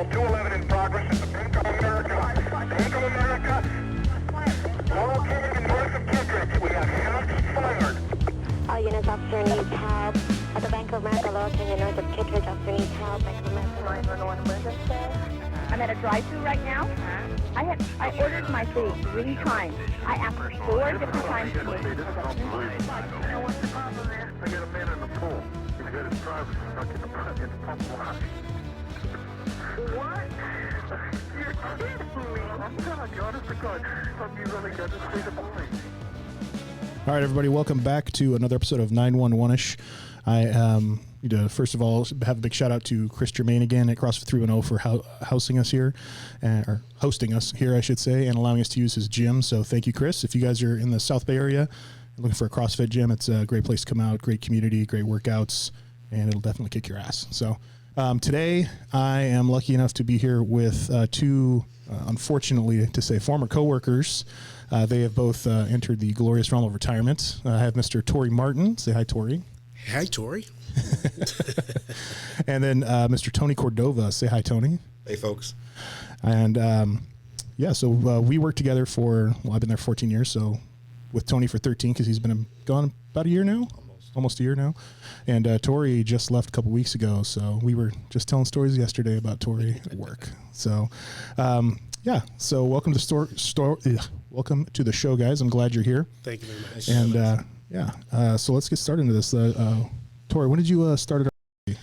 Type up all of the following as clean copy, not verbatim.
Vehicle 211 in progress at the Bank of America. Bank of America, located in north of Kittredge. We have shots fired. All units, officer needs help. At the Bank of America, located north of Kittredge, officer needs help. Bank of America, 911 emergency. I'm at a drive-thru right now. I ordered my food 3 times. I asked 4 different times to wait. You know what the problem is? I got a man in the pool. He's got his driver stuck in the pump line. What? You're kidding me. I'm telling you, honest to God, something you really got to say to boy. All right, everybody, welcome back to another episode of 911ish. I need to first of all have a big shout out to Chris Germain again at CrossFit 310 for hosting us here, or hosting us here, I should say, and allowing us to use his gym. So thank you, Chris. If you guys are in the South Bay area looking for a CrossFit gym, it's a great place to come out. Great community, great workouts, and it'll definitely kick your ass. So today I am lucky enough to be here with two, unfortunately to say, former coworkers. They have both entered the glorious realm of retirement. I have Mr. Tori Martin. Say hi, Tori. Hi, Tori. And then Mr. Tony Cordova. Say hi, Tony. Hey, folks. And so we worked together for, I've been there 14 years, so with Tony for 13 because he's been gone about a year now. Almost a year now. And Tori just left a couple weeks ago, so we were just telling stories yesterday about Tori at work. So, so welcome to welcome to the show, guys. I'm glad you're here. Thank you very much. And so let's get started into this. Tori, when did you start it?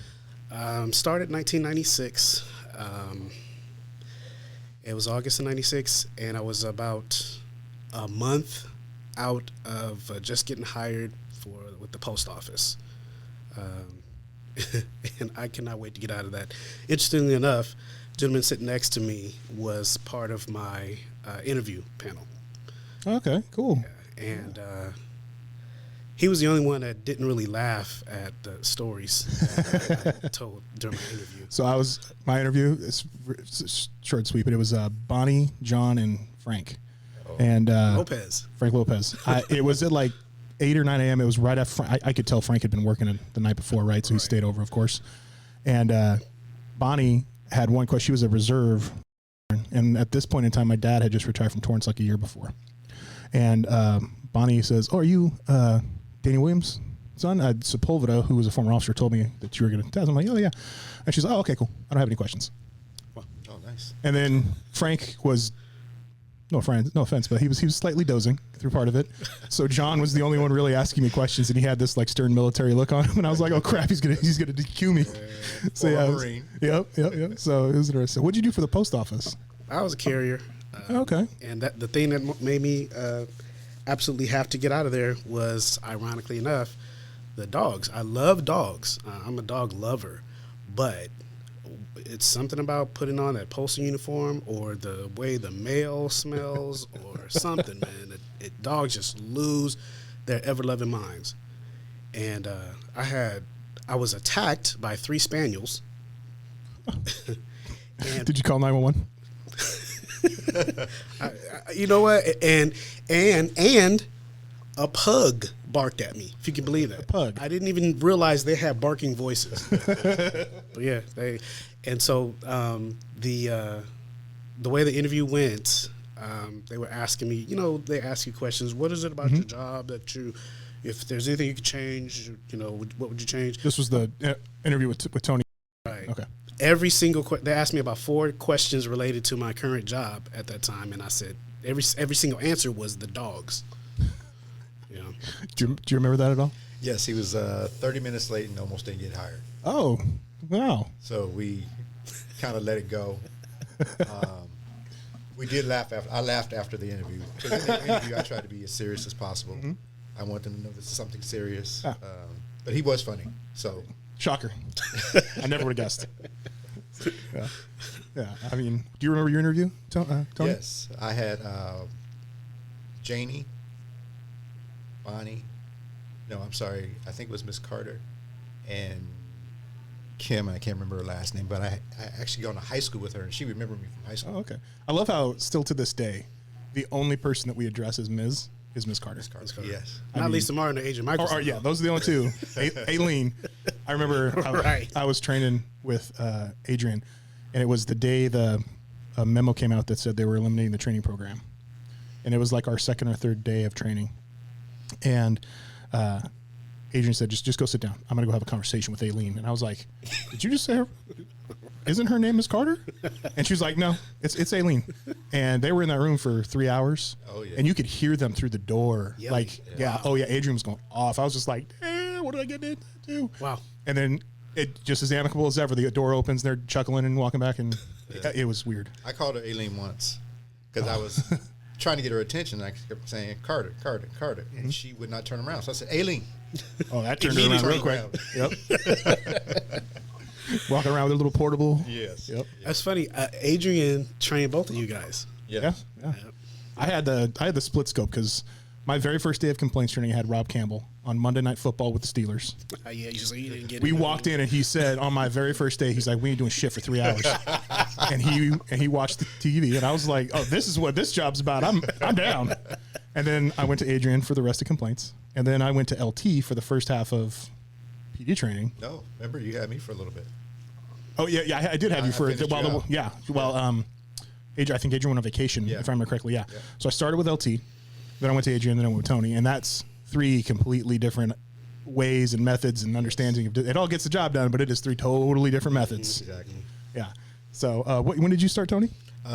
Started 1996. It was August of 96, and I was about a month out of just getting hired with the post office. And I cannot wait to get out of that. Interestingly enough, the gentleman sitting next to me was part of my interview panel. Okay, cool. And he was the only one that didn't really laugh at the stories that I told during my interview. So my interview is short and sweet, but it was Bonnie, John, and Frank. And Frank Lopez. It was at like 8 or 9 a.m. It was right after I could tell Frank had been working the night before, right? So he stayed over, of course. And Bonnie had one question. She was a reserve. And at this point in time, my dad had just retired from Torrance like a year before. And Bonnie says, "Oh, are you Danny Williams' son?" Sepulveda, who was a former officer, told me that you were going to test. I'm like, "Oh, yeah." And she's like, "Oh, okay, cool. I don't have any questions." Oh, nice. And then Frank was, no offense, but he was slightly dozing through part of it. So John was the only one really asking me questions, and he had this like stern military look on him, and I was like, "Oh crap, he's gonna DQ me." So Marine. Yep. So it was interesting. What'd you do for the post office? I was a carrier. Okay. And the thing that made me absolutely have to get out of there was, ironically enough, the dogs. I love dogs. I'm a dog lover, but it's something about putting on that postal uniform or the way the mail smells or something, man. Dogs just lose their ever-loving minds. And I was attacked by 3 spaniels. And did you call 911? You know what? And a pug barked at me, if you can believe that. A pug. I didn't even realize they had barking voices. But yeah, and so the way the interview went, they were asking me, they ask you questions. What is it about your job that if there's anything you could change, what would you change? This was the interview with Tony. Right. Okay. Every single they asked me about 4 questions related to my current job at that time, and I said every single answer was the dogs. Do you remember that at all? Yes, he was 30 minutes late and almost didn't get hired. Oh, wow. So we kind of let it go. We did laugh after. I laughed after the interview. Because in the interview, I tried to be as serious as possible. Mm-hmm. I want them to know this is something serious. Ah. But he was funny. So shocker. I never would have guessed. Yeah. I mean, do you remember your interview, Tony? Yes. I had Janie, Bonnie. No, I'm sorry. I think it was Miss Carter and Kim. I can't remember her last name, but I actually gone to high school with her, and she remembered me from high school. Oh, okay. I love how still to this day, the only person that we address as Ms. is Miss Carter. Miss Carter. Yes. Not Lisa Martin or Agent Microsoft. Yeah, those are the only two. Aileen. I remember I was training with Adrian, and it was the day a memo came out that said they were eliminating the training program, and it was like our second or third day of training, and Adrian said, just go sit down. I'm going to go have a conversation with Aileen. And I was like, did you just say her? Isn't her name Miss Carter? And she was like, no, it's Aileen. And they were in that room for 3 hours. Oh, yeah. And you could hear them through the door. Yeah. Like, yeah. Oh, yeah. Adrian was going off. I was just like, what did I get into? Wow. And then it just as amicable as ever. The door opens. They're chuckling and walking back. And it was weird. I called her Aileen once because I was trying to get her attention. I kept saying, Carter, Carter, Carter. And she would not turn around. So I said, Aileen. Oh, that turned her around real quick. Yep. Walking around with a little portable. Yes. Yep. That's funny. Adrian trained both of you guys. Yeah. I had the split scope because my very first day of complaints training, I had Rob Campbell on Monday Night Football with the Steelers. Yeah, you didn't get We it. walked in and he said on my very first day, he's like, we ain't doing shit for 3 hours. and he watched the TV and I was like, oh, this is what this job's about. I'm down. And then I went to Adrian for the rest of complaints. And then I went to LT for the first half of PD training. No, remember you had me for a little bit. Oh yeah, I did have you for finished you out. Adrian, I think Adrian went on vacation, if I remember correctly. Yeah. So I started with LT, then I went to Adrian, then I went with Tony, and that's 3 completely different ways and methods and understanding of it. All gets the job done, but it is 3 totally different methods. Exactly. Yeah. So when did you start, Tony?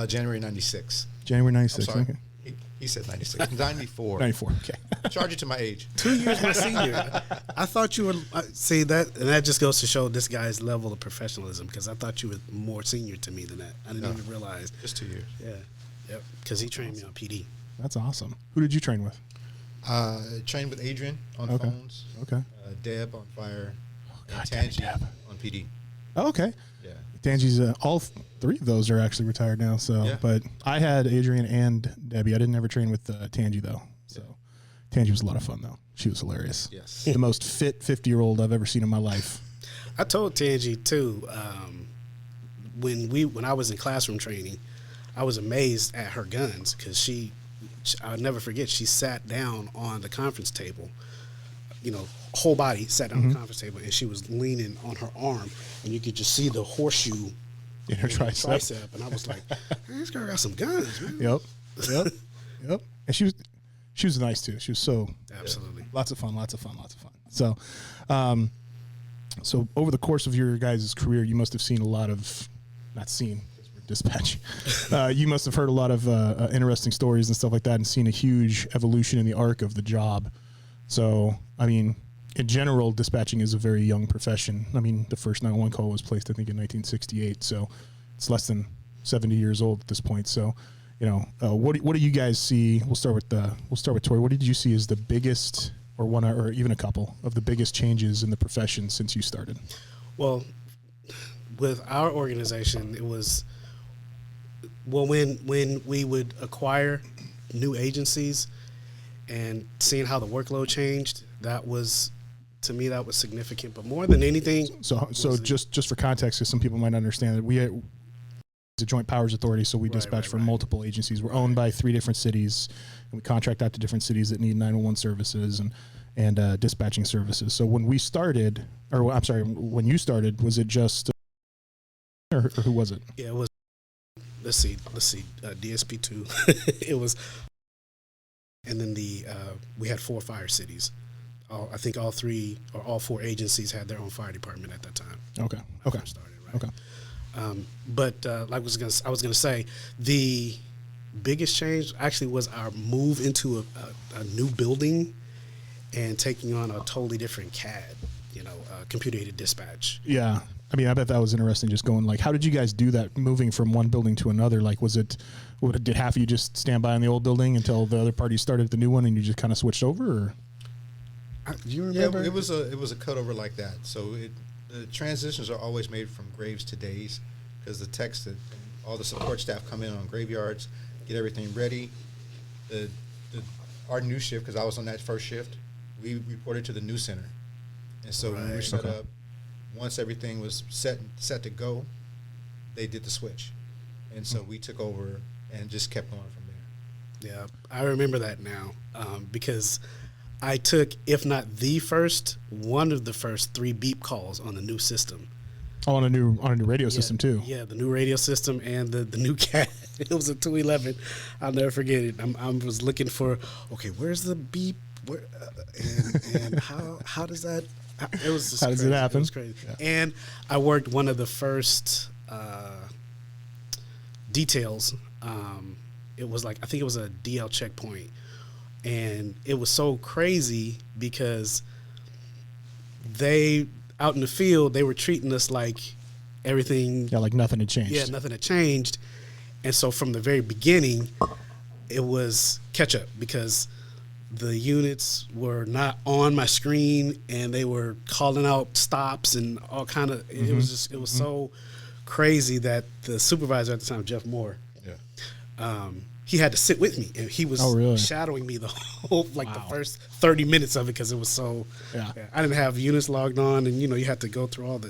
January 96. January I'm 96. sorry. Okay. He said 96. 94. 94. Okay. Charge it to my age. 2 years my senior. I thought you were see that, and that just goes to show this guy's level of professionalism. Because I thought you were more senior to me than that. I didn't even realize. Just 2 years. Yeah, yep. Because he trained me on PD. That's awesome. Who did you train with? Trained with Adrian on phones. Okay. Deb on fire. And damn it, Tangi Deb. on PD. Oh, okay. Yeah. Tangi's all 3 of those are actually retired now. So, Yeah. but I had Adrian and Debbie. I didn't ever train with Tangi though. So, Tangi was a lot of fun though. She was hilarious. Yes. The most fit 50-year-old I've ever seen in my life. I told Tangi too. When I was in classroom training, I was amazed at her guns because I'll never forget. She sat down on the conference table. Whole body sat down on the conference table, and she was leaning on her arm, and you could just see the horseshoe In her tricep. And I was like, man, this girl got some guns, man. Yep. And she was nice too. She was so Absolutely. lots of fun. So, so over the course of your guys' career, you must have seen a lot of, not seen, because we're dispatch. You must have heard a lot of interesting stories and stuff like that, and seen a huge evolution in the arc of the job. So, I mean, in general, dispatching is a very young profession. I mean, the first 911 call was placed, I think, in 1968. So it's less than 70 years old at this point. So, what do you guys see? We'll start with Tori. What did you see as the biggest, or one, or even a couple of the biggest changes in the profession since you started? Well, with our organization, it was when we would acquire new agencies and seeing how the workload changed, that was, to me, that was significant. But more than anything, So just for context, because some people might not understand that it's a joint powers authority, so we dispatch for multiple agencies. We're owned by 3 different cities, and we contract out to different cities that need 911 services and dispatching services. So when we started, or I'm sorry, when you started, was it just, or who was it? yeah, it was. Let's see, DSP2. It was, and then we had 4 fire cities. I think all 3 or all 4 agencies had their own fire department at that time. Okay. when I started, right? Okay. But like I was gonna say, the biggest change actually was our move into a new building and taking on a totally different CAD, computer aided dispatch. Yeah. I mean, I bet that was interesting, just going like, how did you guys do that, moving from one building to another? Like, did half of you just stand by in the old building until the other party started at the new one and you just kind of switched over, or? Do you remember? Yeah, it was a cutover like that. So the transitions are always made from graves to days, because the techs that all the support staff come in on graveyards, get everything ready. Our new shift, because I was on that first shift, we reported to the new center, and so when we were set up, once everything was set to go, they did the switch, and so we took over and just kept going from there. Yeah, I remember that now because I took, if not the first, one of the first 3 beep calls on the new system. Oh, on a new radio system too. Yeah, the new radio system and the new cat. It was a 211. I'll never forget it. I was looking for, okay, where's the beep? Where, and how does that? It was just how does crazy. it happen? It was crazy. Yeah. And I worked one of the first details. It was like, I think it was a DL checkpoint, and it was so crazy because they out in the field, they were treating us like everything. Yeah, like nothing had changed. Yeah, nothing had changed. And so from the very beginning, it was catch up because the units were not on my screen and they were calling out stops and all kind of, it was just, it was so crazy that the supervisor at the time, Jeff Moore, he had to sit with me, and he was shadowing me the whole, like the first 30 minutes of it, because it was so. Yeah. I didn't have units logged on, and you had to go through all the.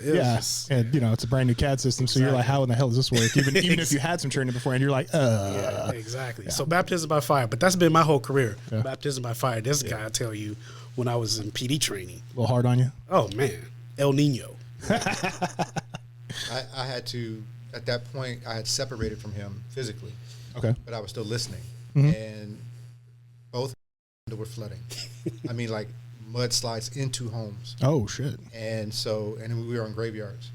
And it's a brand new CAD system, so you're like, how in the hell does this work? Even if you had some training before, and you're like, Yeah, exactly. Yeah. So baptism by fire, but that's been my whole career. Yeah. Baptism by fire. This guy, I tell you, when I was in PD training. A little hard on you? Oh man, El Nino. I had to, at that point, I had separated from him physically. Okay. But I was still listening. And both were flooding. I mean, like mudslides into homes. Oh, shit. And so, and we were on graveyards.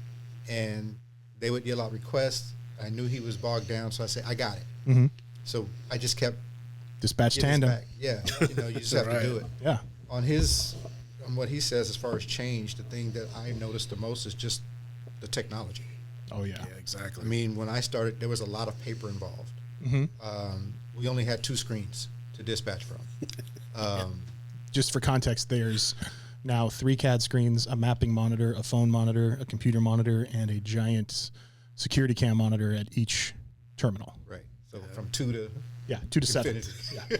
And they would yell out requests. I knew he was bogged down, so I said, I got it. So I just kept. Dispatch tandem. Yeah. You just have to do it. Yeah. On what he says as far as change, the thing that I noticed the most is just the technology. Oh, yeah. Yeah, exactly. I mean, when I started, there was a lot of paper involved. We only had 2 screens to dispatch from. Just for context, there's now 3 CAD screens, a mapping monitor, a phone monitor, a computer monitor, and a giant security cam monitor at each terminal. Right. So from 2 to 2 to 7. Infinity.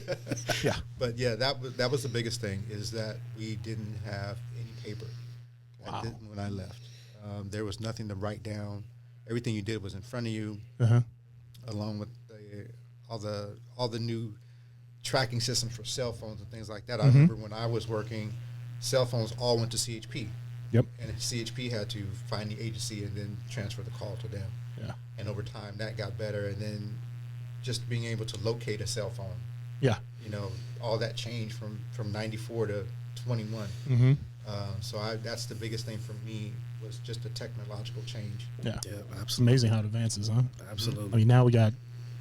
Yeah. But yeah, that was the biggest thing, is that we didn't have any paper. Wow. When I left, there was nothing to write down. Everything you did was in front of you, along with all the new tracking systems for cell phones and things like that. I remember when I was working, cell phones all went to CHP. Yep. And CHP had to find the agency and then transfer the call to them. Yeah. And over time, that got better. And then just being able to locate a cell phone. Yeah. All that changed from 94 to 21. So that's the biggest thing for me, was just a technological change. Yeah. Yeah, It's amazing how it advances, huh? Absolutely. I mean, now we got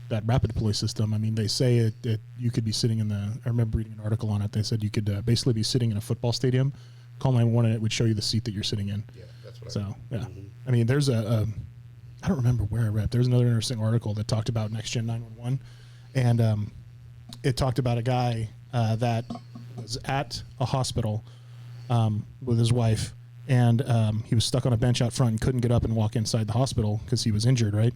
that rapid deploy system. I mean, they say that you could be sitting I remember reading an article on it. They said you could basically be sitting in a football stadium, call 911, and it would show you the seat that you're sitting in. Yeah, that's what I yeah. I mean, there's I don't remember where I read. There's another interesting article that talked about Next Gen 911, and it talked about a guy that was at a hospital with his wife, and he was stuck on a bench out front and couldn't get up and walk inside the hospital because he was injured, right?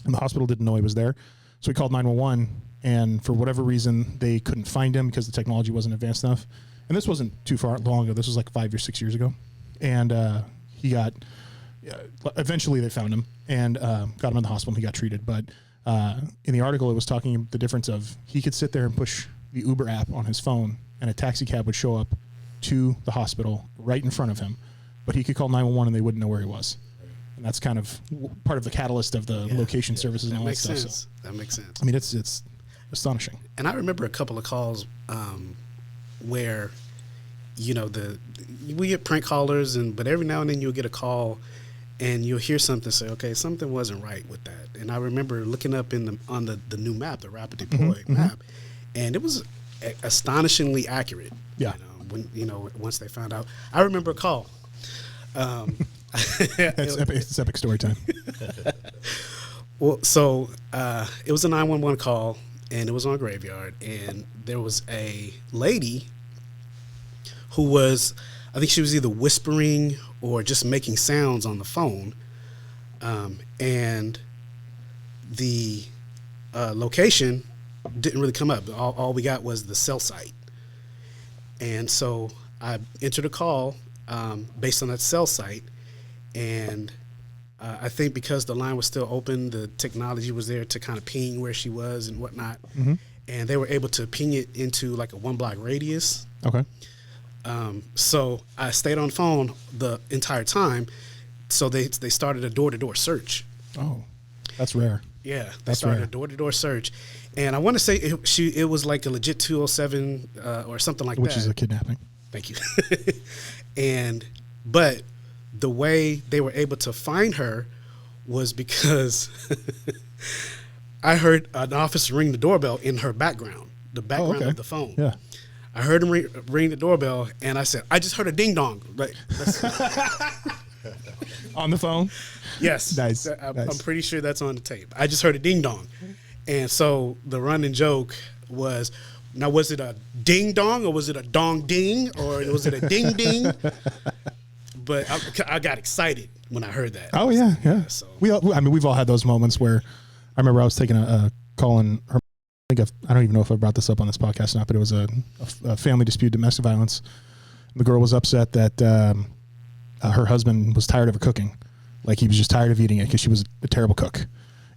And the hospital didn't know he was there. So he called 911, and for whatever reason, they couldn't find him because the technology wasn't advanced enough. And this wasn't too long ago. This was like 5 or 6 years ago. And he got, eventually they found him and got him in the hospital, and he got treated. But in the article, it was talking the difference of he could sit there and push the Uber app on his phone, and a taxi cab would show up to the hospital right in front of him. But he could call 911 and they wouldn't know where he was. And that's kind of part of the catalyst of the location services and all that stuff. So. That makes sense. I mean, it's astonishing. And I remember a couple of calls where, we get prank callers, but every now and then you'll get a call and you'll hear something, say, okay, something wasn't right with that. And I remember looking up on the new map, the rapid deploy map, and it was astonishingly accurate. Yeah. Once they found out. I remember a call. It's epic story time. Well, so it was a 911 call, and it was on a graveyard, and there was a lady who was, I think she was either whispering or just making sounds on the phone, and the location didn't really come up. All we got was the cell site, and so I entered a call based on that cell site, and I think because the line was still open, the technology was there to kind of ping where she was and whatnot, and they were able to ping it into like a 1-block radius. Okay. So I stayed on the phone the entire time, so they started a door-to-door search. Oh, that's rare. Yeah, they That's started rare. a door-to-door search, and I want to say it was like a legit 207 or something like Which that. is a kidnapping. Thank you. But the way they were able to find her was because I heard an officer ring the doorbell in her background, the background okay. of the phone. Yeah. I heard him ring the doorbell, and I said, "I just heard a ding dong." Like, On the phone? yes, Nice. I'm pretty sure that's on the tape. I just heard a ding dong, and so the running joke was, now was it a ding dong or was it a dong ding or was it a ding ding? But I got excited when I heard that. Oh, yeah, yeah. So We've all had those moments where I remember I was taking a call and her. I don't even know if I brought this up on this podcast or not, but it was a family dispute, domestic violence. The girl was upset that her husband was tired of her cooking. Like he was just tired of eating it because she was a terrible cook.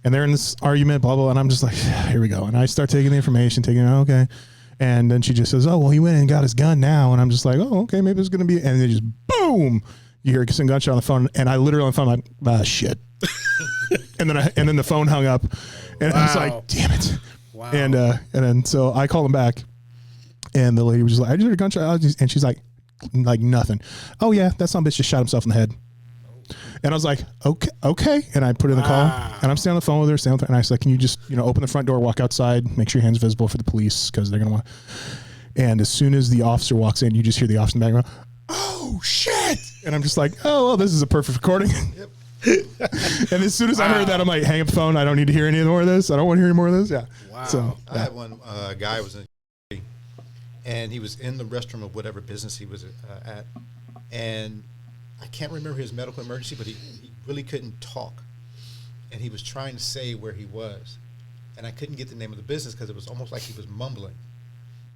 And they're in this argument, blah, blah, and I'm just like, here we go. And I start taking the information, okay. And then she just says, oh, well, he went in and got his gun now. And I'm just like, oh, okay, maybe it's going to be, and then just boom, you hear a gunshot on the phone. And I literally on the phone, I'm like, shit. and then the phone hung up and I was like, damn it. Wow. And then so I called him back and the lady was just like, I just heard a gunshot. And she's like nothing. Oh yeah, that son of a bitch just shot himself in the head. And I was like, okay. And I put in the call and I'm standing on the phone with her, and I said, can you just, open the front door, walk outside, make sure your hand's visible for the police because they're going to want. And as soon as the officer walks in, you just hear the officer in the background, oh shit. And I'm just like, oh, well, this is a perfect recording. Yep. And as soon as I heard that, I'm like, hang up the phone. I don't need to hear any more of this. I don't want to hear any more of this. Yeah. Wow. So I had one guy was in, and he was in the restroom of whatever business he was at, and I can't remember his medical emergency, but he really couldn't talk, and he was trying to say where he was, and I couldn't get the name of the business because it was almost like he was mumbling.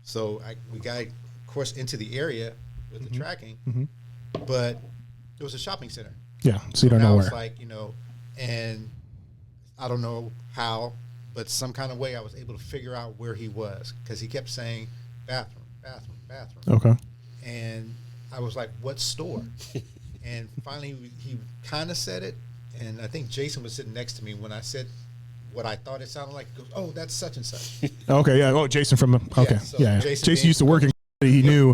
So we got, of course, into the area with the tracking, but it was a shopping center. yeah. So you don't know Now where. it's like, and I don't know how, but some kind of way I was able to figure out where he was because he kept saying bathroom, bathroom, bathroom. Okay. And I was like, what store? And finally he kind of said it, and I think Jason was sitting next to me when I said what I thought it sounded like. He goes, oh, that's such and such. Okay. Yeah. Oh, Jason from okay. so Yeah. Jason Jason used to work in. He knew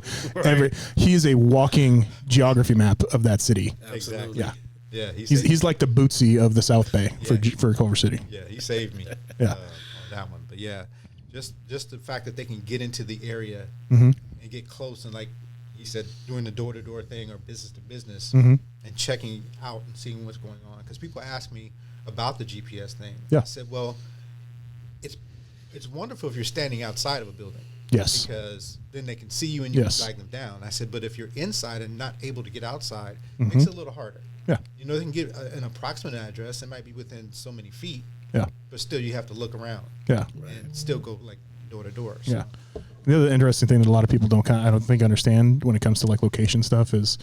he is a walking geography map of that city. Exactly. Yeah. Yeah. He's like the Bootsy of the South Bay Yeah. for Culver City. Yeah, he saved me Yeah. on that one. But yeah, just the fact that they can get into the area Mm-hmm. and get close, and like he said, doing the door-to-door thing or business-to-business Mm-hmm. and checking out and seeing what's going on. Because people ask me about the GPS thing. Yeah. I said, well, it's wonderful if you're standing outside of a building. Yes. Because then they can see you and you Yes. can flag them down. I said, but if you're inside and not able to get outside, it Mm-hmm. makes it a little harder. Yeah. They can get an approximate address. It might be within so many feet, Yeah. but still you have to look around Yeah. and still go like door to door. So. Yeah. The other interesting thing that a lot of people I don't think understand when it comes to like location stuff is,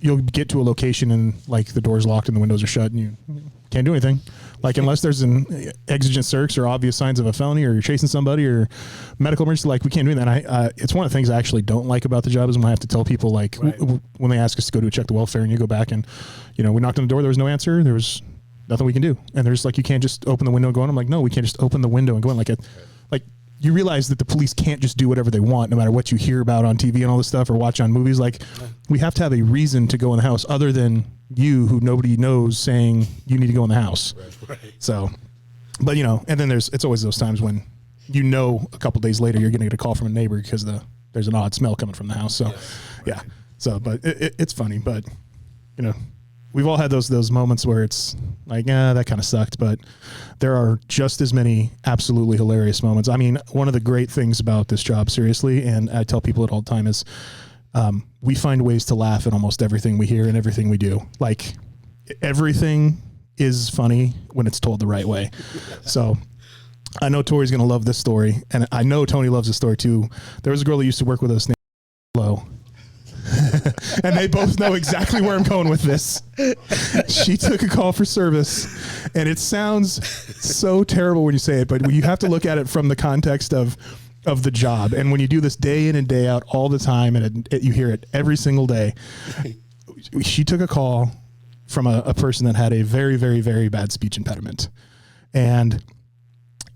you'll get to a location and like the door's locked and the windows are shut and you can't do anything. Like unless there's an exigent search or obvious signs of a felony or you're chasing somebody or medical emergency, like we can't do that. And it's one of the things I actually don't like about the job is when I have to tell people like when they ask us to go to check the welfare and you go back and, we knocked on the door, there was no answer. There was nothing we can do. And there's like, you can't just open the window and go in. I'm like, no, we can't just open the window and go in like you realize that the police can't just do whatever they want, no matter what you hear about on TV and all this stuff or watch on movies. Like, we have to have a reason to go in the house other than you, who nobody knows, saying you need to go in the house. Right. So, but and then it's always those times when a couple days later you're going to get a call from a neighbor because there's an odd smell coming from the house. So, yeah. So, but it's funny, but we've all had those moments where it's like, that kind of sucked, but there are just as many absolutely hilarious moments. I mean, one of the great things about this job, seriously, and I tell people it all the time, is we find ways to laugh at almost everything we hear and everything we do. Like, everything is funny when it's told the right way. So I know Tori's going to love this story, and I know Tony loves this story too. There was a girl that used to work with us named Flo. And they both know exactly where I'm going with this. She took a call for service, and it sounds so terrible when you say it, but you have to look at it from the context of the job. And when you do this day in and day out all the time, and you hear it every single day, she took a call from a person that had a very, very, very bad speech impediment. And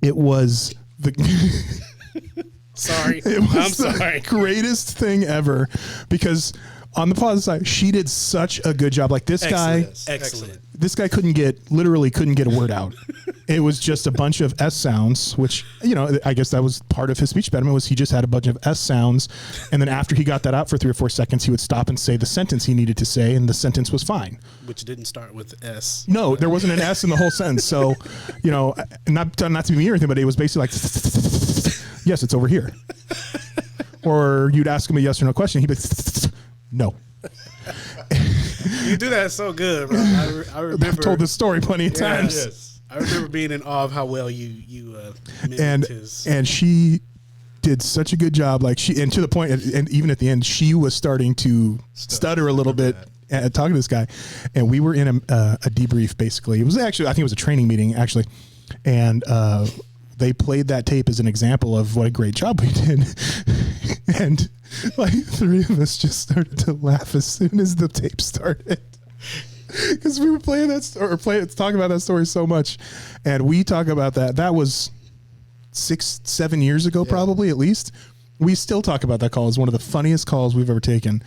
it was the Sorry. it was I'm the sorry. greatest thing ever, because on the positive side, she did such a good job. Like this guy, Excellent. this guy literally couldn't get a word out. It was just a bunch of S sounds, which, I guess that was part of his speech impediment, was he just had a bunch of S sounds. And then after he got that out for 3 or 4 seconds, he would stop and say the sentence he needed to say, and the sentence was fine. Which didn't start with S. No, there wasn't an S in the whole sentence. So, not to be mean or anything, but it was basically like, yes, it's over here. Or you'd ask him a yes or no question. He'd be no. You do that so good, bro. I remember. I've told this story plenty of times. Yes. I remember being in awe of how well you And his. and she did such a good job. Like and to the point, and even at the end, she was starting to stutter a little bit at talking to this guy. And we were in a debrief, basically. It was actually, I think it was a training meeting, actually. And they played that tape as an example of what a great job we did. And like 3 of us just started to laugh as soon as the tape started. Because we were playing that talking about that story so much. And we talk about that. That was 6-7 years ago, probably, at least. We still talk about that call as one of the funniest calls we've ever taken.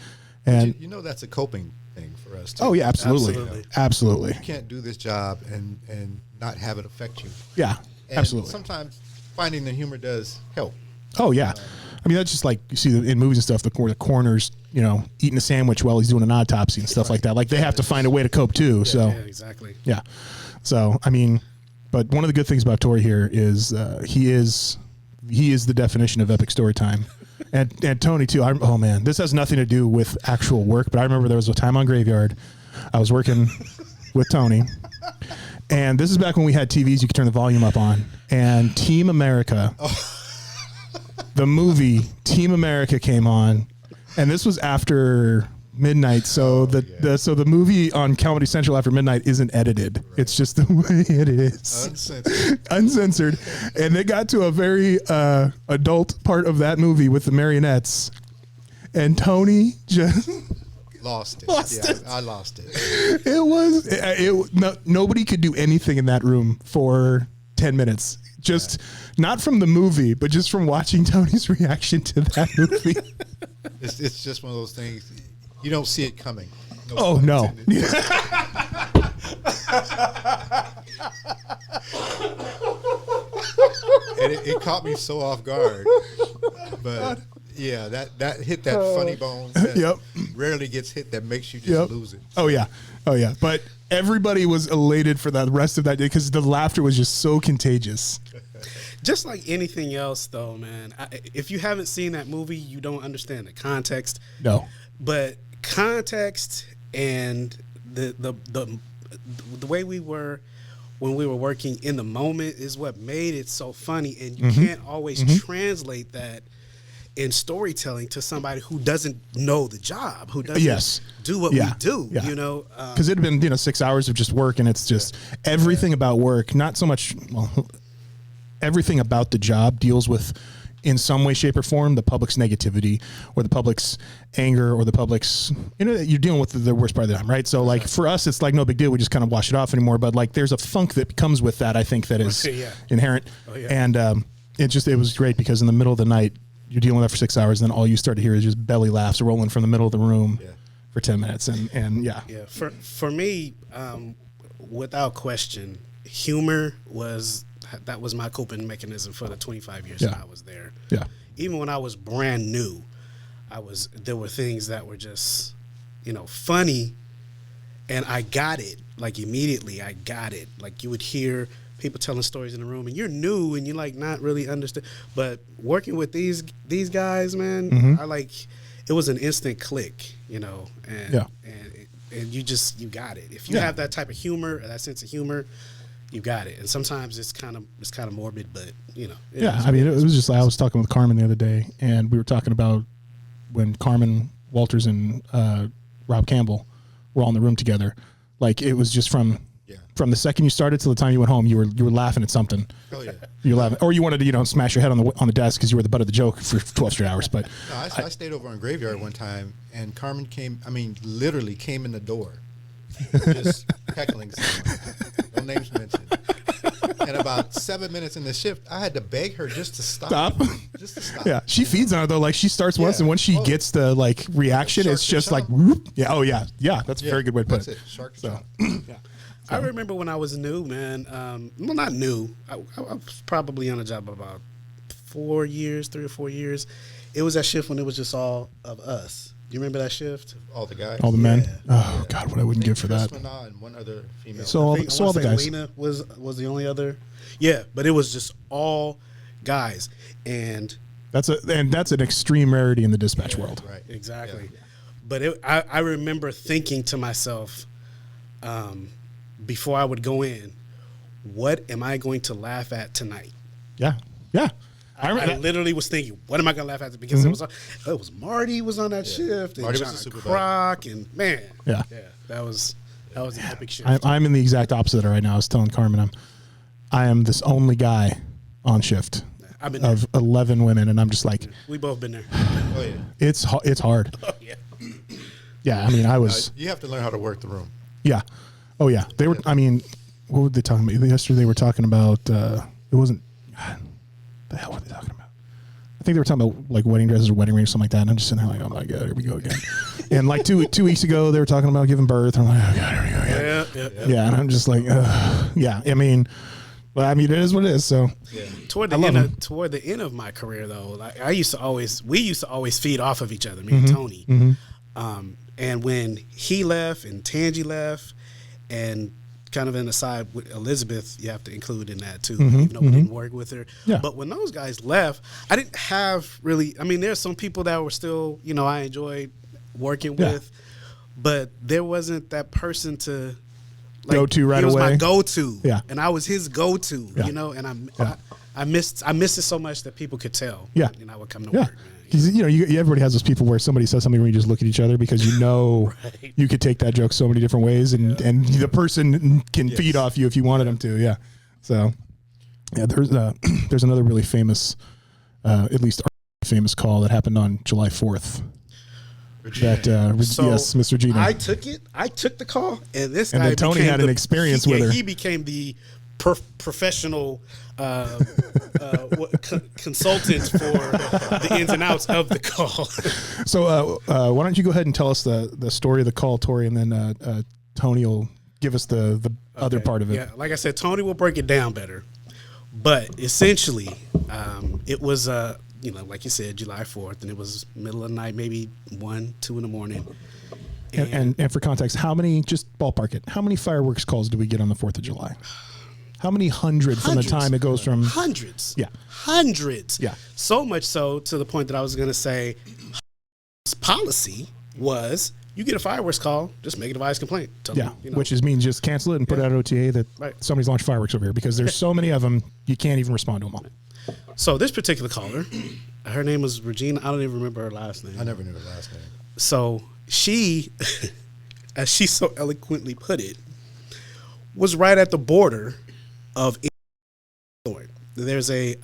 And that's a coping thing for us too. oh yeah, absolutely. Absolutely. You can't do this job and not have it affect you. Yeah, And absolutely. sometimes finding the humor does help. Oh yeah. I mean, that's just like you see in movies and stuff, the coroner's, eating a sandwich while he's doing an autopsy and stuff like that. Like they have to find a way to cope too. So Yeah, exactly. yeah. So, I mean, but one of the good things about Tori here is he is the definition of epic story time. And Tony too. Oh man, this has nothing to do with actual work, but I remember there was a time on Graveyard. I was working with Tony, and this is back when we had TVs you could turn the volume up on, and Team America, the movie Team America came on, and this was after midnight. So the movie on Comedy Central after midnight isn't edited. Right. It's just the way it is. Uncensored. And they got to a very adult part of that movie with the marionettes, and Tony just Lost it. I lost it. It was nobody could do anything in that room for 10 minutes. Just not from the movie, but just from watching Tony's reaction to that movie. It's just one of those things. You don't see it coming. No. And it caught me so off guard. But yeah, that hit that funny bone that rarely gets hit, that makes you just lose it. Oh yeah. But everybody was elated for the rest of that day because the laughter was just so contagious. Just like anything else, though, man. If you haven't seen that movie, you don't understand the context. No. But context and the way we were when we were working in the moment is what made it so funny. And you can't always translate that in storytelling to somebody who doesn't know the job, who doesn't do what we do, Because it had been, 6 hours of just work, and it's just everything about work, not so much, everything about the job deals with, in some way, shape, or form, the public's negativity or the public's anger or the public's, you're dealing with the worst part of the time, right? So, like, for us, it's like no big deal. We just kind of wash it off anymore. But, like, there's a funk that comes with that, I think, that is inherent. Oh, yeah. And it was great because in the middle of the night, you're dealing with that for 6 hours, and then all you start to hear is just belly laughs rolling from the middle of the room for 10 minutes. And yeah. For me, without question, humor was my coping mechanism for the 25 years that I was there. Yeah. Even when I was brand new, there were things that were just, funny, and I got it. Like immediately, I got it. Like you would hear people telling stories in the room, and you're new and you like not really understand. But working with these guys, man, it was an instant click, and you got it. If you have that type of humor, or that sense of humor, you got it. And sometimes it's kind of morbid, but it was just I was talking with Carmen the other day, and we were talking about when Carmen Walters and Rob Campbell were all in the room together. Like it was just from Yeah. From the second you started till the time you went home, you were laughing at something. Oh yeah. You were laughing, or you wanted to smash your head on the desk because you were the butt of the joke for 12 straight hours. But No, I stayed over on Graveyard one time, and Carmen literally came in the door, just heckling someone. No names mentioned. And about 7 minutes in the shift, I had to beg her just to stop. Just to stop. Yeah, she feeds on it though. Like she starts once, Yeah. and once she gets the reaction, Shark it's just to like, chop. whoop. Yeah. Oh yeah. Yeah. That's a very good way to put That's it. Shark to So. chop. Yeah. I remember when I was new, man. Well, not new. I was probably on a job about 3 or 4 years. It was that shift when it was just all of us. Do you remember that shift? All the guys. All the men. Yeah. Oh God, what I wouldn't give for Chris that. Minaj and one other female. So all I the wanna say guys. Lena was the only other. Yeah, but it was just all guys, and That's an extreme rarity in the dispatch world. right. exactly. Yeah. But I remember thinking to myself, before I would go in, what am I going to laugh at tonight? Yeah. Yeah. I I remember that. literally was thinking, what am I going to laugh at? Because it was Marty was on that shift, and Marty John was the supervisor. Croc, and man, Yeah. that was an epic shift. I'm in the exact opposite right now. I was telling Carmen, I am this only guy on shift I've been there. of 11 women, and I'm just like, We both been there. Oh yeah. it's hard. Oh yeah. Yeah, I mean, I was. You have to learn how to work the room. Yeah. Oh yeah. They were. I mean, what were they talking about yesterday? They were talking about. It wasn't. God, the hell were they talking about? I think they were talking about like wedding dresses or wedding rings or something like that. And I'm just sitting there like, oh my God, here we go again. And like two weeks ago, they were talking about giving birth. And I'm like, oh God, here we go again. Yeah. Yeah, and I'm just like, yeah. I mean, it is what it is. So Yeah. Toward I the love end, him. toward the end of my career, though, like we used to always feed off of each other, me and Tony. And when he left and Tangi left, and kind of an aside with Elizabeth, you have to include in that too, even though we didn't work with her. Yeah. But when those guys left, I didn't have really. I mean, there's some people that were still, I enjoyed working Yeah. with, but there wasn't that person to. Go to right he was away. my go-to, Yeah. and I was his go-to, Yeah. and Yeah. I missed it so much that people could tell. Yeah. And I would come to yeah, work, man. because everybody has those people where somebody says something where you just look at each other because Right. you could take that joke so many different ways, and the person can feed off you if you wanted them to. Yeah. So yeah, there's another really famous, at least famous call that happened on July 4th. That So yes, Mr. Gino. I took the call, and this And guy then Tony became had an experience with her. He became the professional consultant for the ins and outs of the call. So why don't you go ahead and tell us the story of the call, Tori, and then Tony will give us the other part of it. Yeah, like I said, Tony will break it down better. But essentially, it was like you said, July 4th, and it was middle of the night, maybe 1, 2 in the morning. And for context, how many, just ballpark it, how many fireworks calls do we get on the 4th of July? How many hundred from the time it goes from? Hundreds. Yeah. Hundreds. Yeah. So much so to the point that I was going to say policy was you get a fireworks call, just make a devised complaint. Tell Yeah, them, which means just cancel it and put out an OTA that Right. somebody's launched fireworks over here because there's so many of them, you can't even respond to them all. So this particular caller, her name was Regina. I don't even remember her last name. I never knew the last name. So she, as she so eloquently put it, was right at the border of Illinois. There's a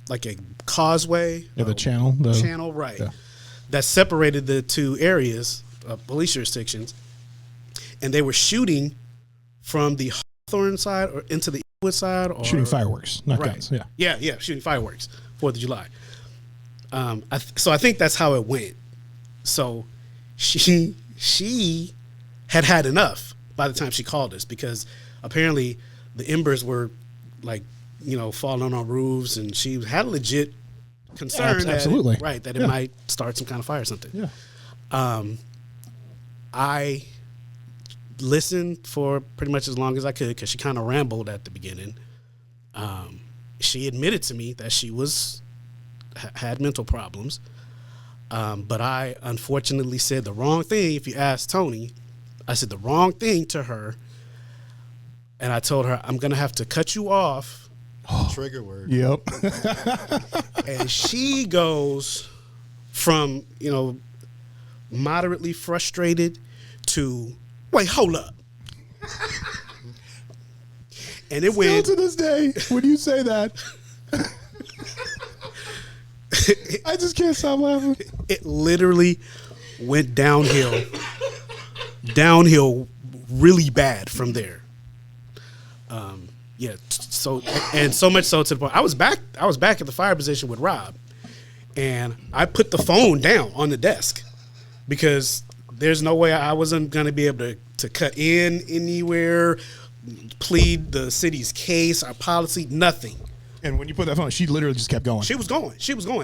like a causeway, Yeah, the channel. channel, right, Yeah. that separated the two areas of police jurisdictions, and they were shooting from the Hawthorne side or into the Eastwood side, or Shooting fireworks, not right. guns. Yeah. Yeah, shooting fireworks, 4th of July. So I think that's how it went. So she had enough by the time she called us, because apparently the embers were falling on roofs, and she had a legit concern absolutely. that it might start some kind of fire or something. Yeah. I listened for pretty much as long as I could because she kind of rambled at the beginning. She admitted to me that she had mental problems, but I unfortunately said the wrong thing. If you ask Tony, I said the wrong thing to her, and I told her, I'm going to have to cut you off. Trigger word. Yep. And she goes from, moderately frustrated to, wait, hold up. And it Still went. to this day, when you say that, I just can't stop laughing. It literally went downhill really bad from there. So much so to the point I was back at the fire position with Rob, and I put the phone down on the desk because there's no way I wasn't going to be able to cut in anywhere, plead the city's case, our policy, nothing. And when you put that phone, she literally just kept going. She was going.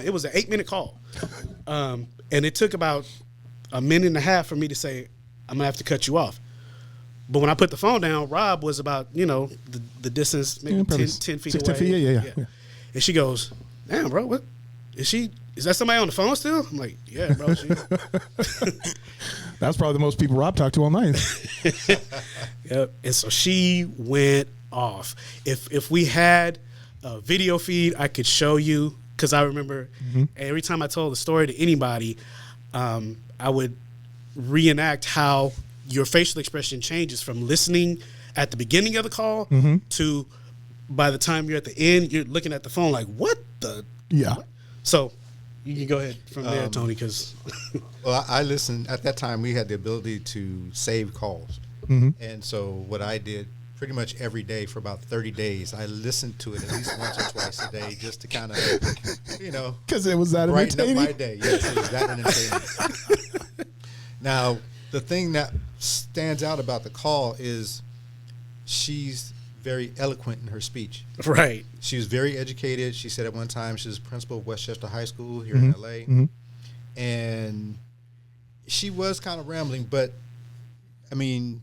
It was an 8-minute call. And it took about a minute and a half for me to say, I'm going to have to cut you off. But when I put the phone down, Rob was about, the distance, maybe 10 feet 10 away. feet, yeah. And she goes, damn, bro, what? Is that somebody on the phone still? I'm like, yeah, bro. That's probably the most people Rob talked to all night. Yep. And so she went off. If we had a video feed, I could show you, because I remember every time I told the story to anybody, I would reenact how your facial expression changes from listening at the beginning of the call to by the time you're at the end, you're looking at the phone like, what the? Yeah. What? So you can go ahead from there, Tony, because. Well, I listened. At that time, we had the ability to save calls. And so what I did pretty much every day for about 30 days, I listened to it at least once or twice a day just to kind of, Because it was that brighten up entertaining. my day. Yes, it was that entertaining. Now, the thing that stands out about the call is she's very eloquent in her speech. Right. She was very educated. She said at one time she was principal of Westchester High School here in L.A. And she was kind of rambling, but, I mean,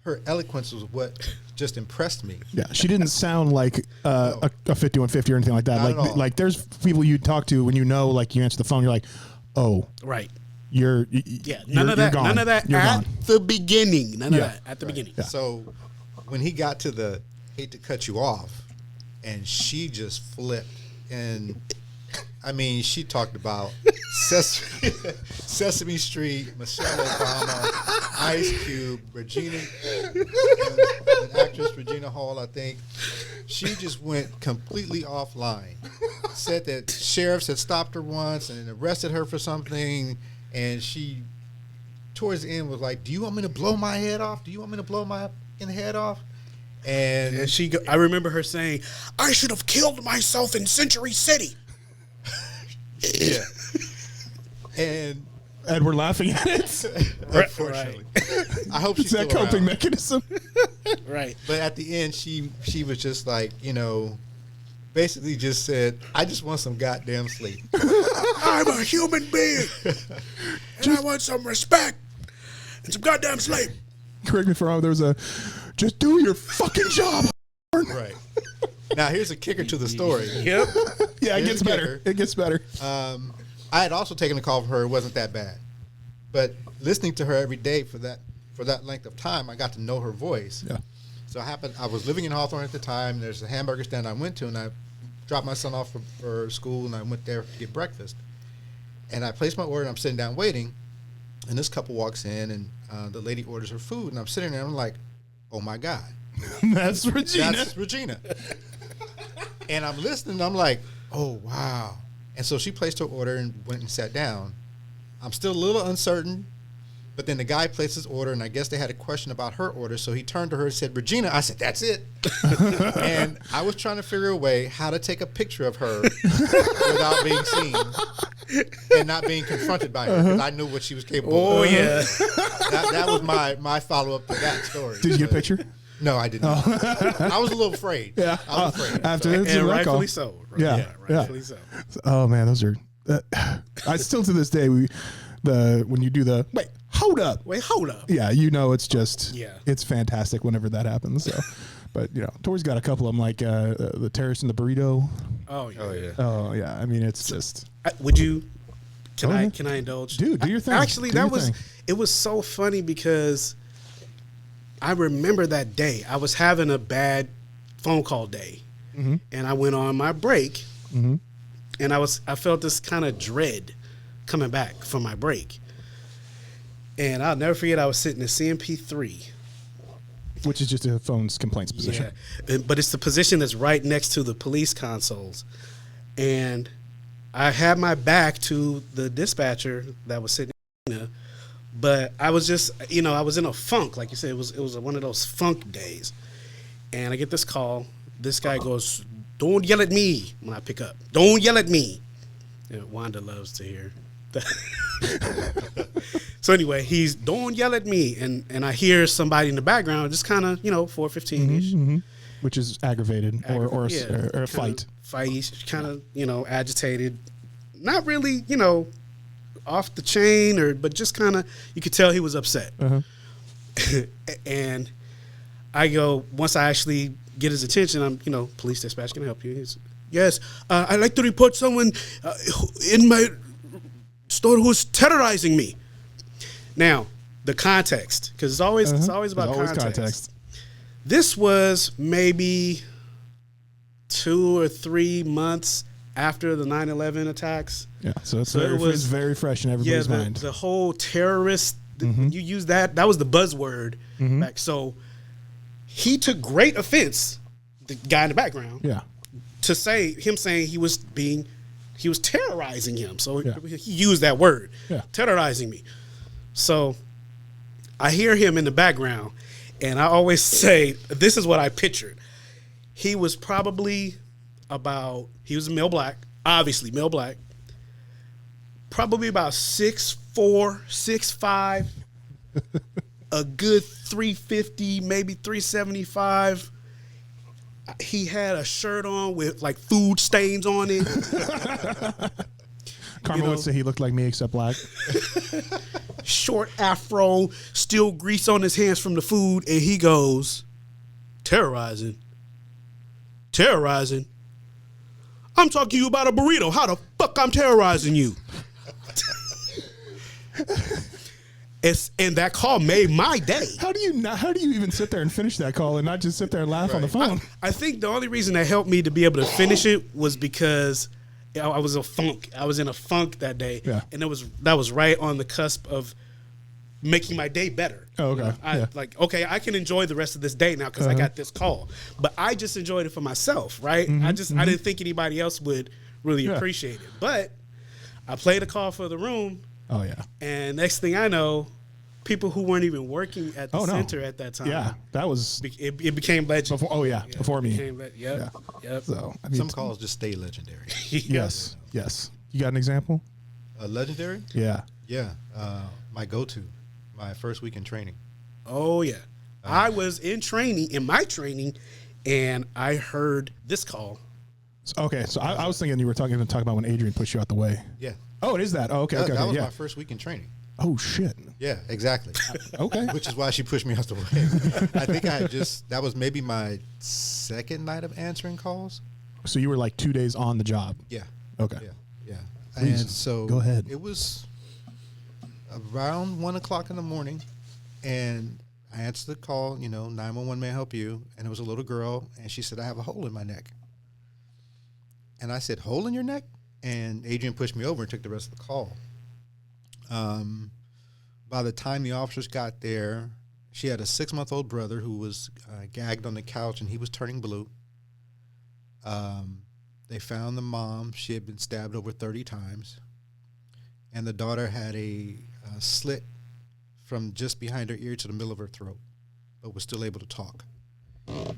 her eloquence was what just impressed me. Yeah, she didn't sound like a 5150 or anything like that. Not at all. Like there's people you talk to when like you answer the phone, you're like, oh, Right. you're None of that. gone. None of that You're at gone. the beginning. None of Yeah. that at the beginning. Yeah. So when he got to the hate to cut you off, and she just flipped, and I mean, she talked about Sesame Street, Michelle Obama, Ice Cube, Regina, an actress, Regina Hall, I think. She just went completely offline. Said that sheriffs had stopped her once and arrested her for something, and she, towards the end, was like, "Do you want me to blow my head off? Do you want me to blow my head off?" And I remember her saying, "I should have killed myself in Century City." yeah, and we're laughing at it. unfortunately, I hope she's It's that still coping around. mechanism. Right. But at the end, she was just like, basically just said, "I just want some goddamn sleep." I'm a human being, and I want some respect and some goddamn sleep. Correct me if I'm wrong. There was just do your fucking job. Right. Now, here's a kicker to the story. Yep. Yeah, it Here's gets the better. kicker. It gets better. I had also taken a call from her. It wasn't that bad, but listening to her every day for that length of time, I got to know her voice. Yeah. So I was living in Hawthorne at the time. There's a hamburger stand I went to, and I dropped my son off for school, and I went there to get breakfast. And I placed my order, and I'm sitting down waiting, and this couple walks in, and the lady orders her food, and I'm sitting there, and I'm like, oh my God. That's Regina. That's Regina. And I'm listening, and I'm like, oh, wow. And so she placed her order and went and sat down. I'm still a little uncertain, but then the guy placed his order, and I guess they had a question about her order, so he turned to her and said, Regina. I said, that's it. And I was trying to figure a way how to take a picture of her without being seen and not being confronted by her, because I knew what she was capable of. yeah. That was my follow-up to that story. Did you get a picture? No, I didn't. I was a little afraid. Yeah. I was afraid. After So- it's And a record. rightfully so. Yeah. Rightfully so. Oh man, those are. I still to this day when you do the wait, hold up. Wait, hold up. Yeah, it's just it's fantastic whenever that happens. So, but Tori's got a couple of them like the terrace and the burrito. Oh yeah. Oh, yeah. Oh yeah, I mean it's just. Would you? Can Go I? ahead. Can I indulge? Dude, do your thing. Actually, Do your that was. thing. It was so funny because I remember that day. I was having a bad phone call day, and I went on my break, and I felt this kind of dread coming back from my break, and I'll never forget. I was sitting at CMP3, Which is just a phone's complaints position. But it's the position that's right next to the police consoles. And I had my back to the dispatcher that was sitting there, but I was just, I was in a funk. Like you said, it was one of those funk days. And I get this call. This guy goes, "Don't yell at me," when I pick up. "Don't yell at me." Wanda loves to hear that. So anyway, he's, "Don't yell at me." And I hear somebody in the background just kind of, 4:15-ish. Which is aggravated or a fight. Fight, kind of, agitated. Not really, off the chain, but just kind of, you could tell he was upset. And I go, once I actually get his attention, I'm, "Police dispatch, can I help you?" He's, "Yes, I'd like to report someone in my store who's terrorizing me." Now, the context, because it's always about context. This was maybe 2 or 3 months after the 9/11 attacks. Yeah, so it's very fresh in everybody's mind. The whole terrorist, you use that was the buzzword back. So he took great offense, the guy in the background, to him saying he was terrorizing him. So he used that word, terrorizing me. So I hear him in the background, and I always say, this is what I pictured. He was probably he was male black, obviously male black, probably about 6'4", 6'5", a good 350, maybe 375. He had a shirt on with like food stains on it. Karma would say he looked like me except black. Short afro, still grease on his hands from the food, and he goes, "Terrorizing. I'm talking to you about a burrito. How the fuck I'm terrorizing you?" And that call made my day. How do you even sit there and finish that call and not just sit there and laugh on the phone? I think the only reason that helped me to be able to finish it was because I was in a funk that day, and that was right on the cusp of making my day better. Oh, okay. I can enjoy the rest of this day now because I got this call. But I just enjoyed it for myself, right? I didn't think anybody else would really appreciate it. But I played a call for the room. Oh yeah. And next thing I know, people who weren't even working at the center at that time. Yeah, that was it became legend. Before me. Yep. So some calls just stay legendary. Yes. You got an example? Legendary? Yeah. My go-to, my first week in training. Oh yeah. I was in my training, and I heard this call. Okay, so I was thinking you were talking about when Adrian pushed you out the way. Yeah. Oh, it is that. Oh, okay. That was my first week in training. Oh shit. Yeah, exactly. Okay. Which is why she pushed me out the way. I think that was maybe my second night of answering calls. So you were like 2 days on the job. Yeah. Okay. Yeah. Please, and so go ahead. It was around 1:00 in the morning, and I answered the call. 911 may I help you, and it was a little girl, and she said, "I have a hole in my neck." And I said, "Hole in your neck?" And Adrian pushed me over and took the rest of the call. By the time the officers got there, she had a 6-month-old brother who was gagged on the couch, and he was turning blue. They found the mom. She had been stabbed over 30 times. And the daughter had a slit from just behind her ear to the middle of her throat, but was still able to talk.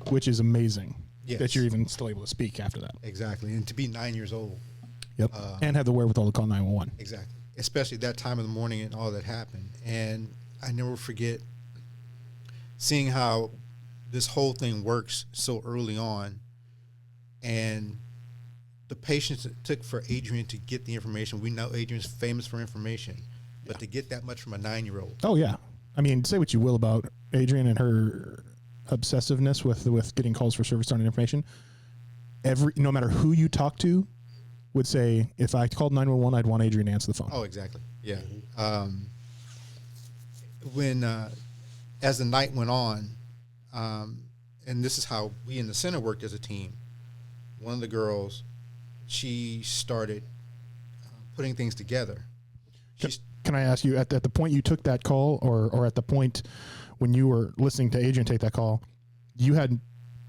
Which is amazing. Yes. That you're even still able to speak after that. Exactly. And to be 9 years old. Yep. And have the wherewithal to call 911. Exactly. Especially that time of the morning and all that happened. And I never forget seeing how this whole thing works so early on, and the patience it took for Adrian to get the information. We know Adrian's famous for information, but to get that much from a 9-year-old. Oh yeah. I mean, say what you will about Adrian and her obsessiveness with getting calls for service on information. No matter who you talk to, would say, if I called 911, I'd want Adrian to answer the phone. Oh, exactly. Yeah. When as the night went on, and this is how we in the center worked as a team. One of the girls, she started putting things together. Can I ask you, at the point you took that call, or at the point when you were listening to Adrian take that call, you had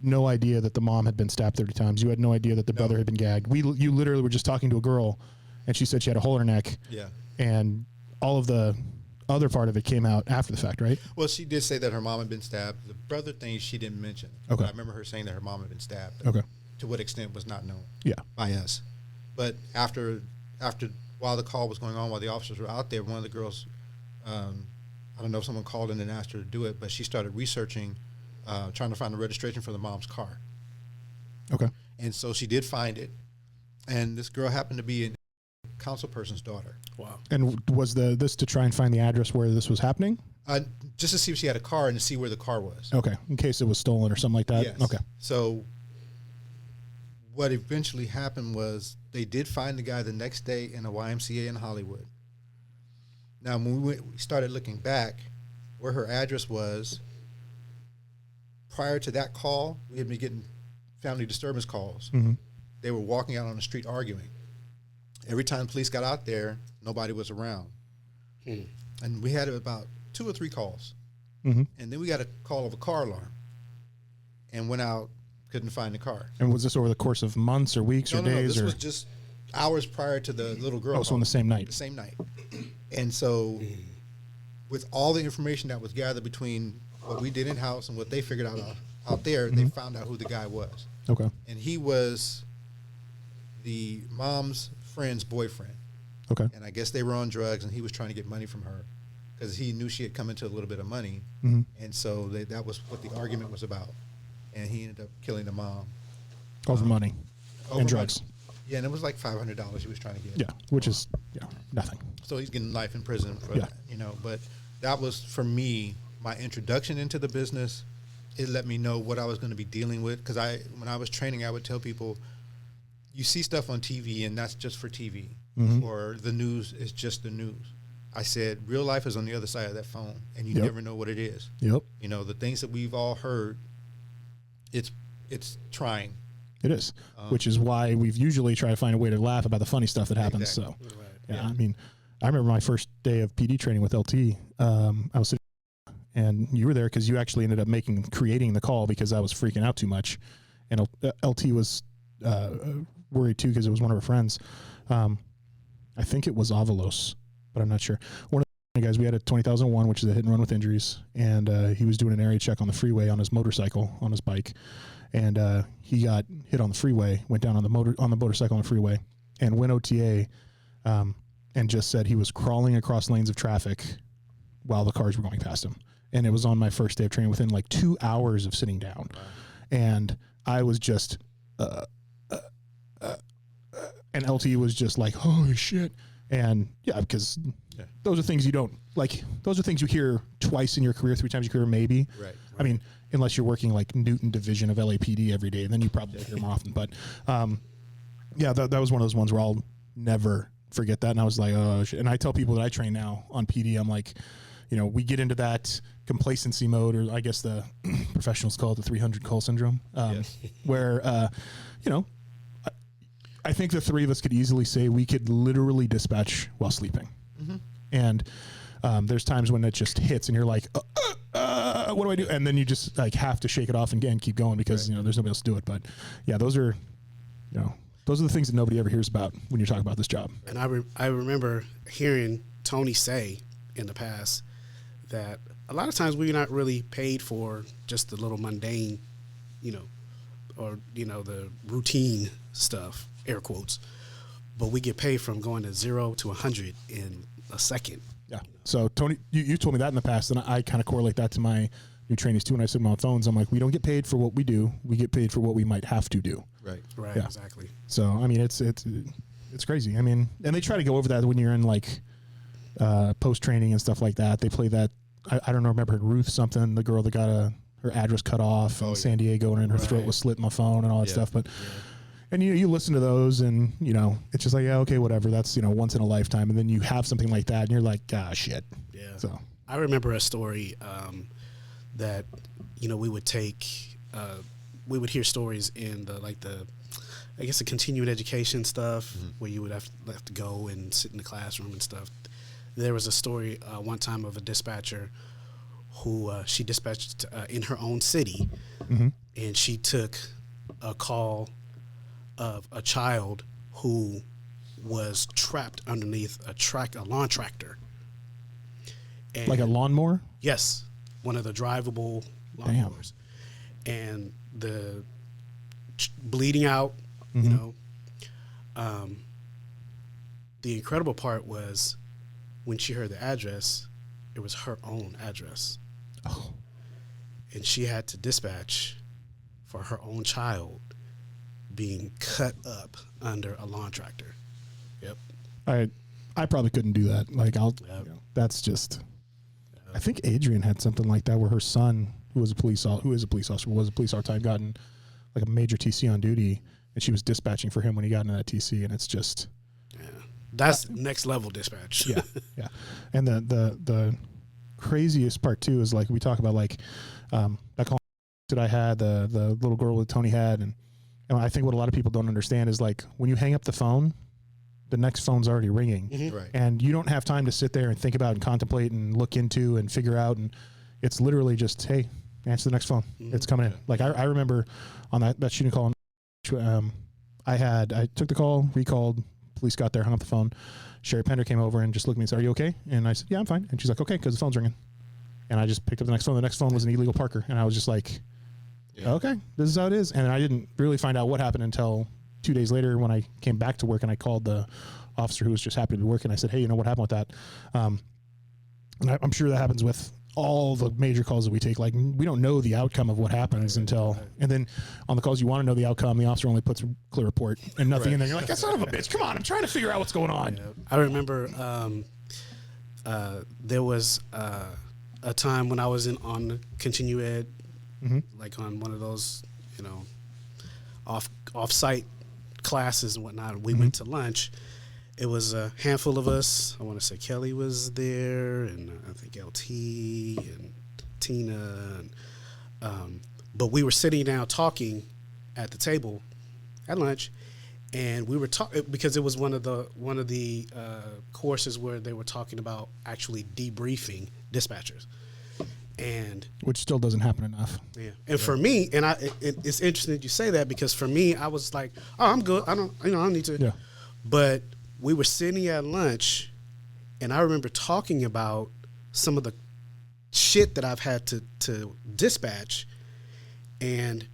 no idea that the mom had been stabbed 30 times. You had no idea that the brother had been gagged. You literally were just talking to a girl, and she said she had a hole in her neck. Yeah. And all of the other part of it came out after the fact, right? Well, she did say that her mom had been stabbed. The brother thing she didn't mention. Okay. I remember her saying that her mom had been stabbed. Okay. To what extent was not known. Yeah. By us. But after while the call was going on, while the officers were out there, one of the girls, I don't know if someone called in and asked her to do it, but she started researching, trying to find the registration for the mom's car. Okay. And so she did find it, and this girl happened to be a council person's daughter. Wow. And was this to try and find the address where this was happening? Just to see if she had a car and to see where the car was. Okay. In case it was stolen or something like that? Yes. Okay. So what eventually happened was they did find the guy the next day in a YMCA in Hollywood. Now, when we started looking back where her address was, prior to that call, we had been getting family disturbance calls. Mm-hmm. They were walking out on the street arguing. Every time police got out there, nobody was around. And we had about 2 or 3 calls. Mm-hmm. And then we got a call of a car alarm and went out, couldn't find the car. And was this over the course of months or weeks or days? This was just hours prior to the little girl. Oh, so on the same night. The same night. And so with all the information that was gathered between what we did in-house and what they figured out there, they found out who the guy was. Okay. And he was the mom's friend's boyfriend. Okay. And I guess they were on drugs, and he was trying to get money from her because he knew she had come into a little bit of money. Mm-hmm. And so that was what the argument was about. And he ended up killing the mom. Over money Over and drugs. money. Yeah, and it was like $500 he was trying to get. Yeah, which is nothing. So he's getting life in prison for Yeah. that, But that was, for me, my introduction into the business. It let me know what I was going to be dealing with. Because when I was training, I would tell people, you see stuff on TV, and that's just for TV. Mm-hmm. Or the news is just the news. I said, real life is on the other side of that phone, and you Yep. never know what it is. Yep. The things that we've all heard, it's trying. It is, which is why we've usually tried to find a way to laugh about the funny stuff that happens. Exactly. So, Right. yeah, I mean, I remember my first day of PD training with LT. I was sitting, and you were there because you actually ended up creating the call because I was freaking out too much, and LT was worried too because it was one of her friends. I think it was Avalos, but I'm not sure. One of the guys, we had a 20,001, which is a hit and run with injuries, and he was doing an area check on the freeway on his motorcycle, on his bike, and he got hit on the freeway, went down on the motorcycle on the freeway, and went OTA, and just said he was crawling across lanes of traffic while the cars were going past him. And it was on my first day of training within like 2 hours of sitting down. Wow. And I was just, and LT was just like, holy shit. And yeah, because those are things you don't like, those are things you hear twice in your career, 3 times in your career, maybe. Right. I mean, unless you're working like Newton division of LAPD every day, then you probably hear more often. But yeah, that was one of those ones where I'll never forget that. And I was like, oh shit. And I tell people that I train now on PD, I'm like, we get into that complacency mode, or I guess the professionals call it the 300 call syndrome, where, I think the 3 of us could easily say we could literally dispatch while sleeping. Mm-hmm. And there's times when it just hits and you're like, what do I do? And then you just like have to shake it off and keep going because, there's nobody else to do it. But yeah, those are the things that nobody ever hears about when you talk about this job. And I remember hearing Tony say in the past that a lot of times we're not really paid for just the little mundane, or, the routine stuff, air quotes, but we get paid from going to 0 to 100 in a second. Yeah. So Tony, you told me that in the past, and I kind of correlate that to my new trainees too. When I sit on phones, I'm like, we don't get paid for what we do. We get paid for what we might have to do. Right. Right. Yeah. Exactly. So, I mean, it's crazy. I mean, and they try to go over that when you're in like post training and stuff like that. They play that. I don't know. Remember Ruth something, the girl that got her address cut off in San Diego, and her throat was slit in my phone and all that stuff. But and you listen to those, and it's just like, yeah, okay, whatever. That's once in a lifetime. And then you have something like that, and you're like, ah, shit. Yeah. So I remember a story that we would we would hear stories in the continuing education stuff, where you would have to go and sit in the classroom and stuff. There was a story one time of a dispatcher who she dispatched in her own city, and she took a call of a child who was trapped underneath a lawn tractor. And Like a lawnmower? yes, one of the drivable lawnmowers, and the bleeding out. You know, the incredible part was when she heard the address, it was her own address. Oh. And she had to dispatch for her own child being cut up under a lawn tractor. Yep. I probably couldn't do that. Like that's just. I think Adrian had something like that where her son, who is a police officer, time gotten like a major TC on duty, and she was dispatching for him when he got into that TC, and it's just. Yeah. That's next level dispatch. Yeah, yeah. And the craziest part too is like we talk about like that call that I had, the little girl that Tony had, and I think what a lot of people don't understand is like when you hang up the phone, the next phone's already ringing, Right. and you don't have time to sit there and think about and contemplate and look into and figure out, and it's literally just, hey, answer the next phone. It's coming in. Like I remember on that shooting call, I took the call, recalled, police got there, hung up the phone. Sherry Pender came over and just looked at me and said, "Are you okay?" And I said, "Yeah, I'm fine." And she's like, "Okay," because the phone's ringing. And I just picked up the next phone. The next phone was an illegal parker, and I was just like, "Okay, this is how it is." And I didn't really find out what happened until 2 days later when I came back to work, and I called the officer who was just happy to be working. I said, "Hey, you know what happened with that?" And I'm sure that happens with all the major calls that we take. Like we don't know the outcome of what happens until, and then on the calls you want to know the outcome, the officer only puts a clear report and nothing in there. You're like, "That son of a bitch! Come on, I'm trying to figure out what's going on." Yeah. I remember there was a time when I was on Continue Ed, like on one of those, off-site classes and whatnot. We went to lunch. It was a handful of us. I want to say Kelly was there, and I think LT and Tina. But we were sitting down talking at the table at lunch, and we were talking because it was one of the courses where they were talking about actually debriefing dispatchers, and Which still doesn't happen enough. yeah. And for me, and it's interesting that you say that because for me, I was like, "Oh, I'm good. I don't need to." Yeah. But we were sitting at lunch, and I remember talking about some of the shit that I've had to dispatch, and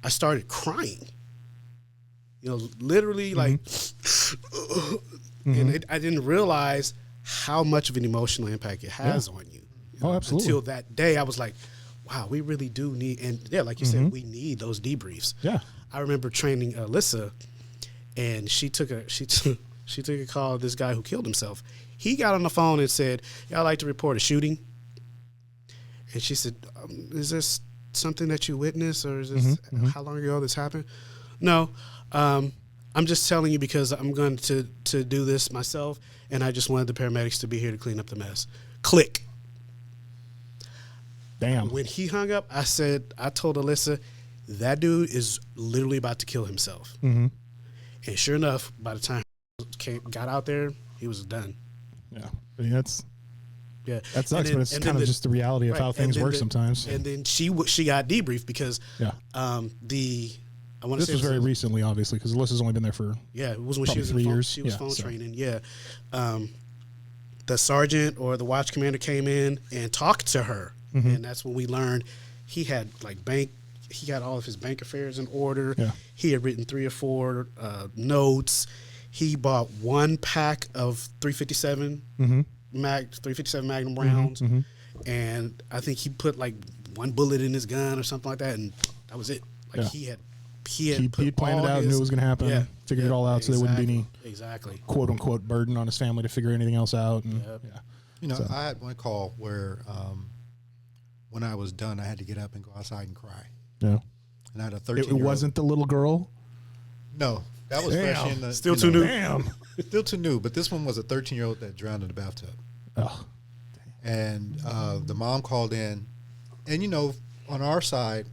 I started crying. Literally like, and I didn't realize how much of an emotional impact it has on you. Oh, absolutely. Until that day, I was like, wow, we really do need, and yeah, like you said, we need those debriefs. Yeah. I remember training Alyssa, and she took a call of this guy who killed himself. He got on the phone and said, "Yeah, I'd like to report a shooting." And she said, "Is this something that you witnessed, or is this how long ago this happened?" "No, I'm just telling you because I'm going to do this myself, and I just wanted the paramedics to be here to clean up the mess." Click. Damn. When he hung up, I told Alyssa, that dude is literally about to kill himself. And sure enough, by the time he got out there, he was done. Yeah. I mean, that sucks, And then- but it's and kind of then just the reality of right, how and things then work sometimes. And then she got debriefed because I want to This say was very recently, obviously, because Alyssa's only been there for it was when probably she was 3 in years. she was Yeah, phone so. training. Yeah, the sergeant or the watch commander came in and talked to her, and that's when we learned he had he got all of his bank affairs in order. Yeah. He had written 3 or 4 notes. He bought 1 pack of 357 Magnum rounds, and I think he put like 1 bullet in his gun or something like that, and that was it. Like Yeah. he had planned it out, knew it was going to happen, figured it all out, so there wouldn't be any quote unquote burden on his family to figure anything else out. And, I had one call where when I was done, I had to get up and go outside and cry. Yeah. And I had a It 13-year-old. wasn't the little girl. No, that was Damn. fresh in the. Still too new. Damn. Still too new, but this one was a 13-year-old that drowned in the bathtub. Oh. And the mom called in, and on our side,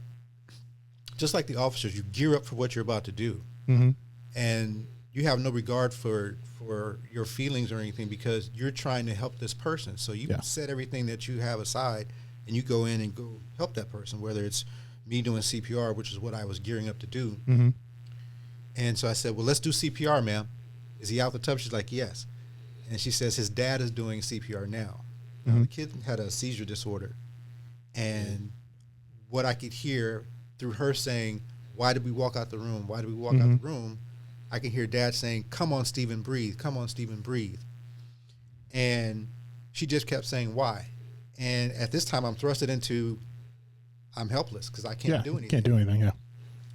just like the officers, you gear up for what you're about to do, and you have no regard for your feelings or anything because you're trying to help this person. So you set everything that you have aside, and you go in and go help that person, whether it's me doing CPR, which is what I was gearing up to do. Mm-hmm. And so I said, well, let's do CPR, ma'am. Is he out the tub? She's like, yes. And she says his dad is doing CPR now. Now, the kid had a seizure disorder. And what I could hear through her saying, why did we walk out the room? Why did we walk out the room? I can hear Dad saying, come on, Stephen, breathe. Come on, Stephen, breathe. And she just kept saying, why? And at this time, I'm thrusted into, I'm helpless because I can't do anything. Can't do anything, yeah.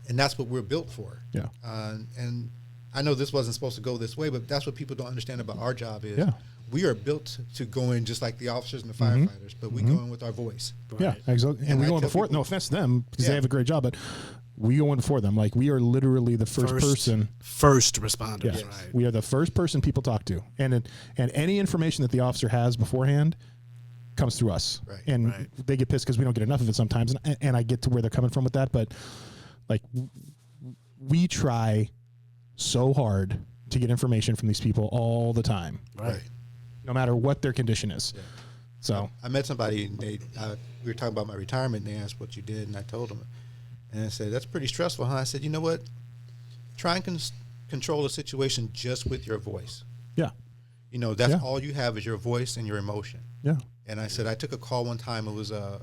And that's what we're built for. Yeah. And I know this wasn't supposed to go this way, but that's what people don't understand about our job is we are built to go in just like the officers and the firefighters, but we go in with our voice. Yeah, exactly. And we go in before, no offense to them, because they have a great job, but we go in before them. Like, we are literally the first person. First responders, Yeah. right. We are the first person people talk to. And any information that the officer has beforehand comes through us. Right. And they get pissed because we don't get enough of it sometimes. And I get to where they're coming from with that. But, like, we try so hard to get information from these people all the time. Right. No matter what their condition is. Yeah. So I met somebody, and we were talking about my retirement, and they asked what you did, and I told them. And I said, that's pretty stressful, huh? I said, you know what? Try and control a situation just with your voice. yeah. You know, that's all you have is your voice and your emotion. Yeah. And I said, I took a call one time. It was a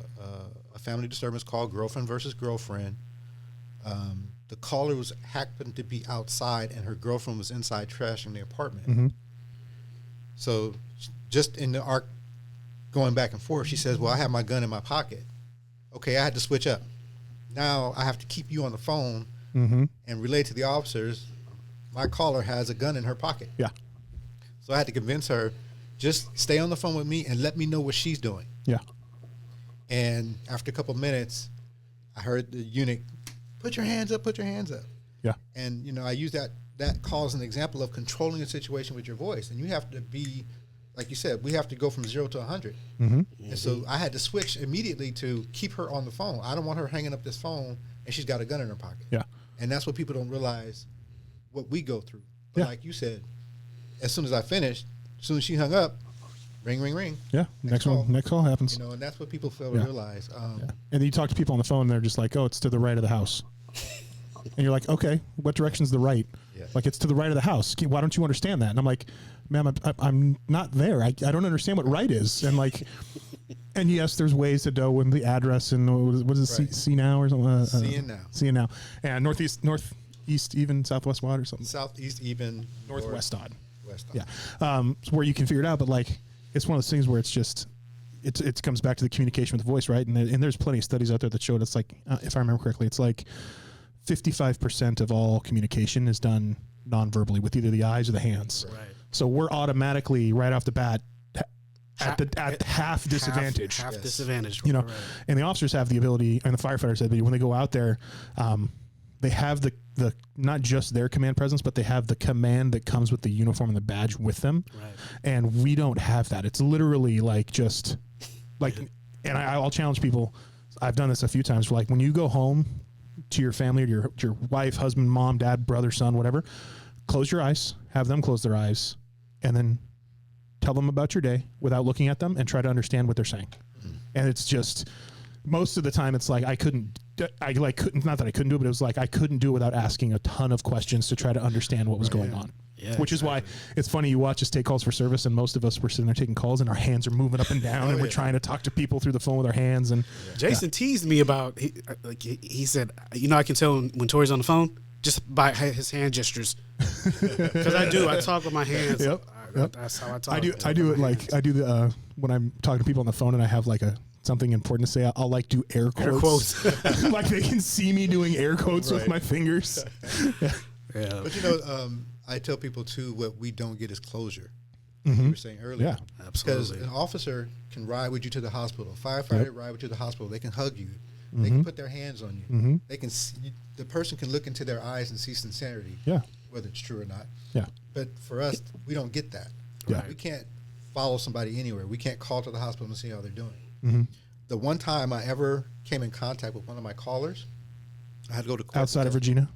family disturbance call, girlfriend versus girlfriend. The caller happened to be outside, and her girlfriend was inside trashing the apartment. Mm-hmm. So just in the arc going back and forth, she says, well, I have my gun in my pocket. Okay, I had to switch up. Now I have to keep you on the phone and relay to the officers, my caller has a gun in her pocket. Yeah. So I had to convince her, just stay on the phone with me and let me know what she's doing. Yeah. And after a couple of minutes, I heard the eunuch, put your hands up, put your hands up. Yeah. And, you know, I use that call as an example of controlling a situation with your voice. And you have to be, like you said, we have to go from 0 to 100. Mm-hmm. And so I had to switch immediately to keep her on the phone. I don't want her hanging up this phone and she's got a gun in her pocket. Yeah. And that's what people don't realize, what we go through. But Yeah. like you said, as soon as I finished, as soon as she hung up, ring, ring, ring. Yeah. Next call happens. You know, and that's what people fail to Yeah. realize. Yeah. And then you talk to people on the phone, and they're just like, "Oh, it's to the right of the house," and you're like, "Okay, what direction's the right?" Yeah. Like, it's to the right of the house. Why don't you understand that? And I'm like, "Ma'am, I'm not there. I don't understand what right is." And like, and yes, there's ways to know when the address and what is it, Right. see now or something. Seeing now. Seeing now, and northeast, even southwest Watt or something. Southeast, even Northwest Odd. West. Yeah, where you can figure it out, but like, it's one of those things where it's just, it comes back to the communication with the voice, right? And there's plenty of studies out there that showed it's like, if I remember correctly, it's like 55% of all communication is done non-verbally with either the eyes or the hands. Right. So we're automatically right off the bat at half disadvantage. Half Yes. disadvantage. You know, Right. and the officers have the ability, and the firefighters have the ability, when they go out there, they have the not just their command presence, but they have the command that comes with the uniform and the badge with them. Right. And we don't have that. It's literally like just like, and I'll challenge people. I've done this a few times. Like, when you go home to your family or your wife, husband, mom, dad, brother, son, whatever, close your eyes, have them close their eyes, and then tell them about your day without looking at them and try to understand what they're saying. And it's just, most of the time it's like, couldn't, not that I couldn't do it, but it was like, I couldn't do it without asking a ton of questions to try to understand what was going on. Yeah, Which is why it's funny, you watch us take calls for service, and most of us were sitting there taking calls and our hands are moving up and down, and we're trying to talk to people through the phone with our hands. And Jason teased me about, he said, you know, I can tell when Tori's on the phone just by his hand gestures. Because I do. I talk with my hands. Yep. That's how I talk. I do it like, I do the, when I'm talking to people on the phone and I have like something important to say, I'll like do air quotes. Like they can see me doing air quotes with my fingers. Yeah. But you know, I tell people too, what we don't get is closure. Like you were saying earlier. Yeah, Because absolutely. an officer can ride with you to the hospital. A firefighter ride with you to the hospital. They can hug you. They can put their hands on you. They can see, the person can look into their eyes and see sincerity. Yeah. Whether it's true or not. Yeah. But for us, we don't get that. Yeah. We can't follow somebody anywhere. We can't call to the hospital and see how they're doing. The one time I ever came in contact with one of my callers, I had to go to court. Outside of Regina.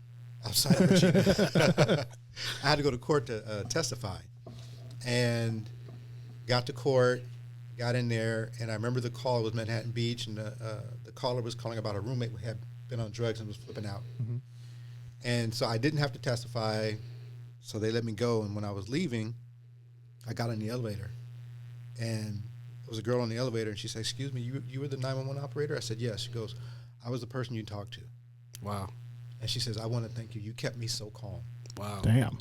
Outside of Virginia. I had to go to court to testify. And got to court, got in there, and I remember the call was Manhattan Beach, and the caller was calling about a roommate who had been on drugs and was flipping out. Mm-hmm. And so I didn't have to testify, so they let me go. And when I was leaving, I got in the elevator, and there was a girl on the elevator, and she said, "Excuse me, you were the 911 operator?" I said, "Yes." She goes, "I was the person you talked to." Wow. And she says, "I want to thank you. You kept me so calm." Wow. Damn.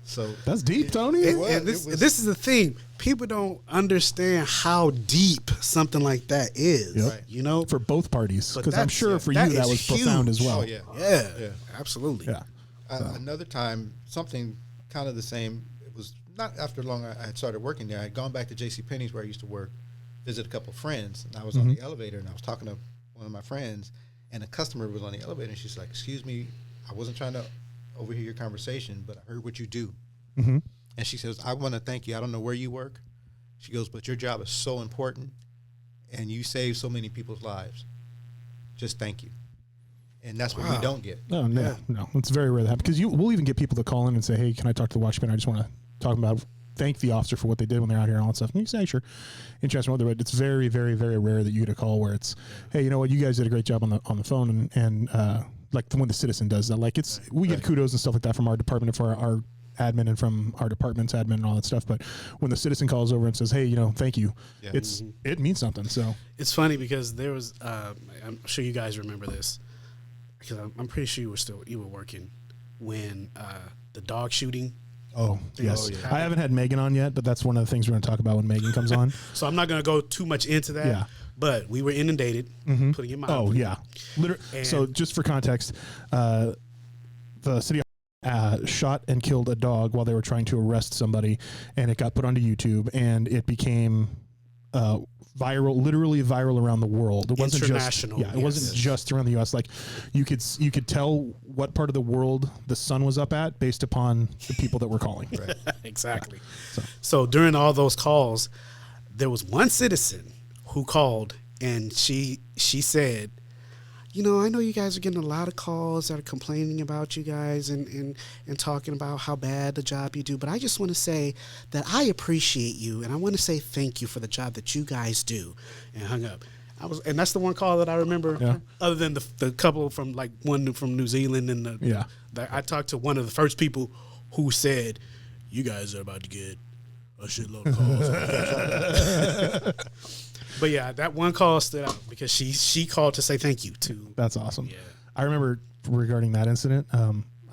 So That's deep, Tony. This is the thing. People don't understand how deep something like that is. Yep. Right. You know, For both parties, But because I'm that's- sure for that you that is was profound huge. as well. Oh, yeah. yeah, absolutely. Yeah. Another time, something kind of the same. It was not after long I had started working there. I had gone back to JCPenney's where I used to work, visit a couple of friends, and I was on the elevator, and I was talking to one of my friends, and a customer was on the elevator, and she's like, "Excuse me, I wasn't trying to overhear your conversation, but I heard what you do." Mm-hmm. And she says, "I want to thank you. I don't know where you work." She goes, "But your job is so important, and you save so many people's lives. Just thank you." And that's what we don't get. Oh, no, no. It's very rare that happens. Because we'll even get people to call in and say, "Hey, can I talk to the watchman? I just want to talk about, thank the officer for what they did when they're out here and all that stuff." And you say, "Sure." Interesting. But it's very, very, very rare that you get a call where it's, "Hey, you know what? You guys did a great job on the phone." And like the when the citizen does that, like we get kudos and stuff like that from our department and for our admin and from our department's admin and all that stuff. But when the citizen calls over and says, "Hey, thank you," it means something. So It's funny because there was, I'm sure you guys remember this, because I'm pretty sure you were working when the dog shooting. Oh, yes. Oh, yeah. I haven't had Megan on yet, but that's one of the things we're going to talk about when Megan comes on. So I'm not going to go too much into that. Yeah. But we were inundated, putting it mildly. Oh, yeah. So just for context, the city shot and killed a dog while they were trying to arrest somebody, and it got put onto YouTube, and it became viral, literally viral around the world. It wasn't International. It wasn't just around the U.S. Like you could tell what part of the world the sun was up at based upon the people that were calling. Right. Exactly. So during all those calls, there was one citizen who called, and she said, I know you guys are getting a lot of calls that are complaining about you guys and talking about how bad the job you do, but I just want to say that I appreciate you, and I want to say thank you for the job that you guys do, and hung up. And that's the one call that I remember, other than the couple from one from New Zealand and I talked to one of the first people who said, "You guys are about to get a shitload of calls." But yeah, that one call stood out because she called to say thank you to. That's awesome. Yeah. I remember regarding that incident,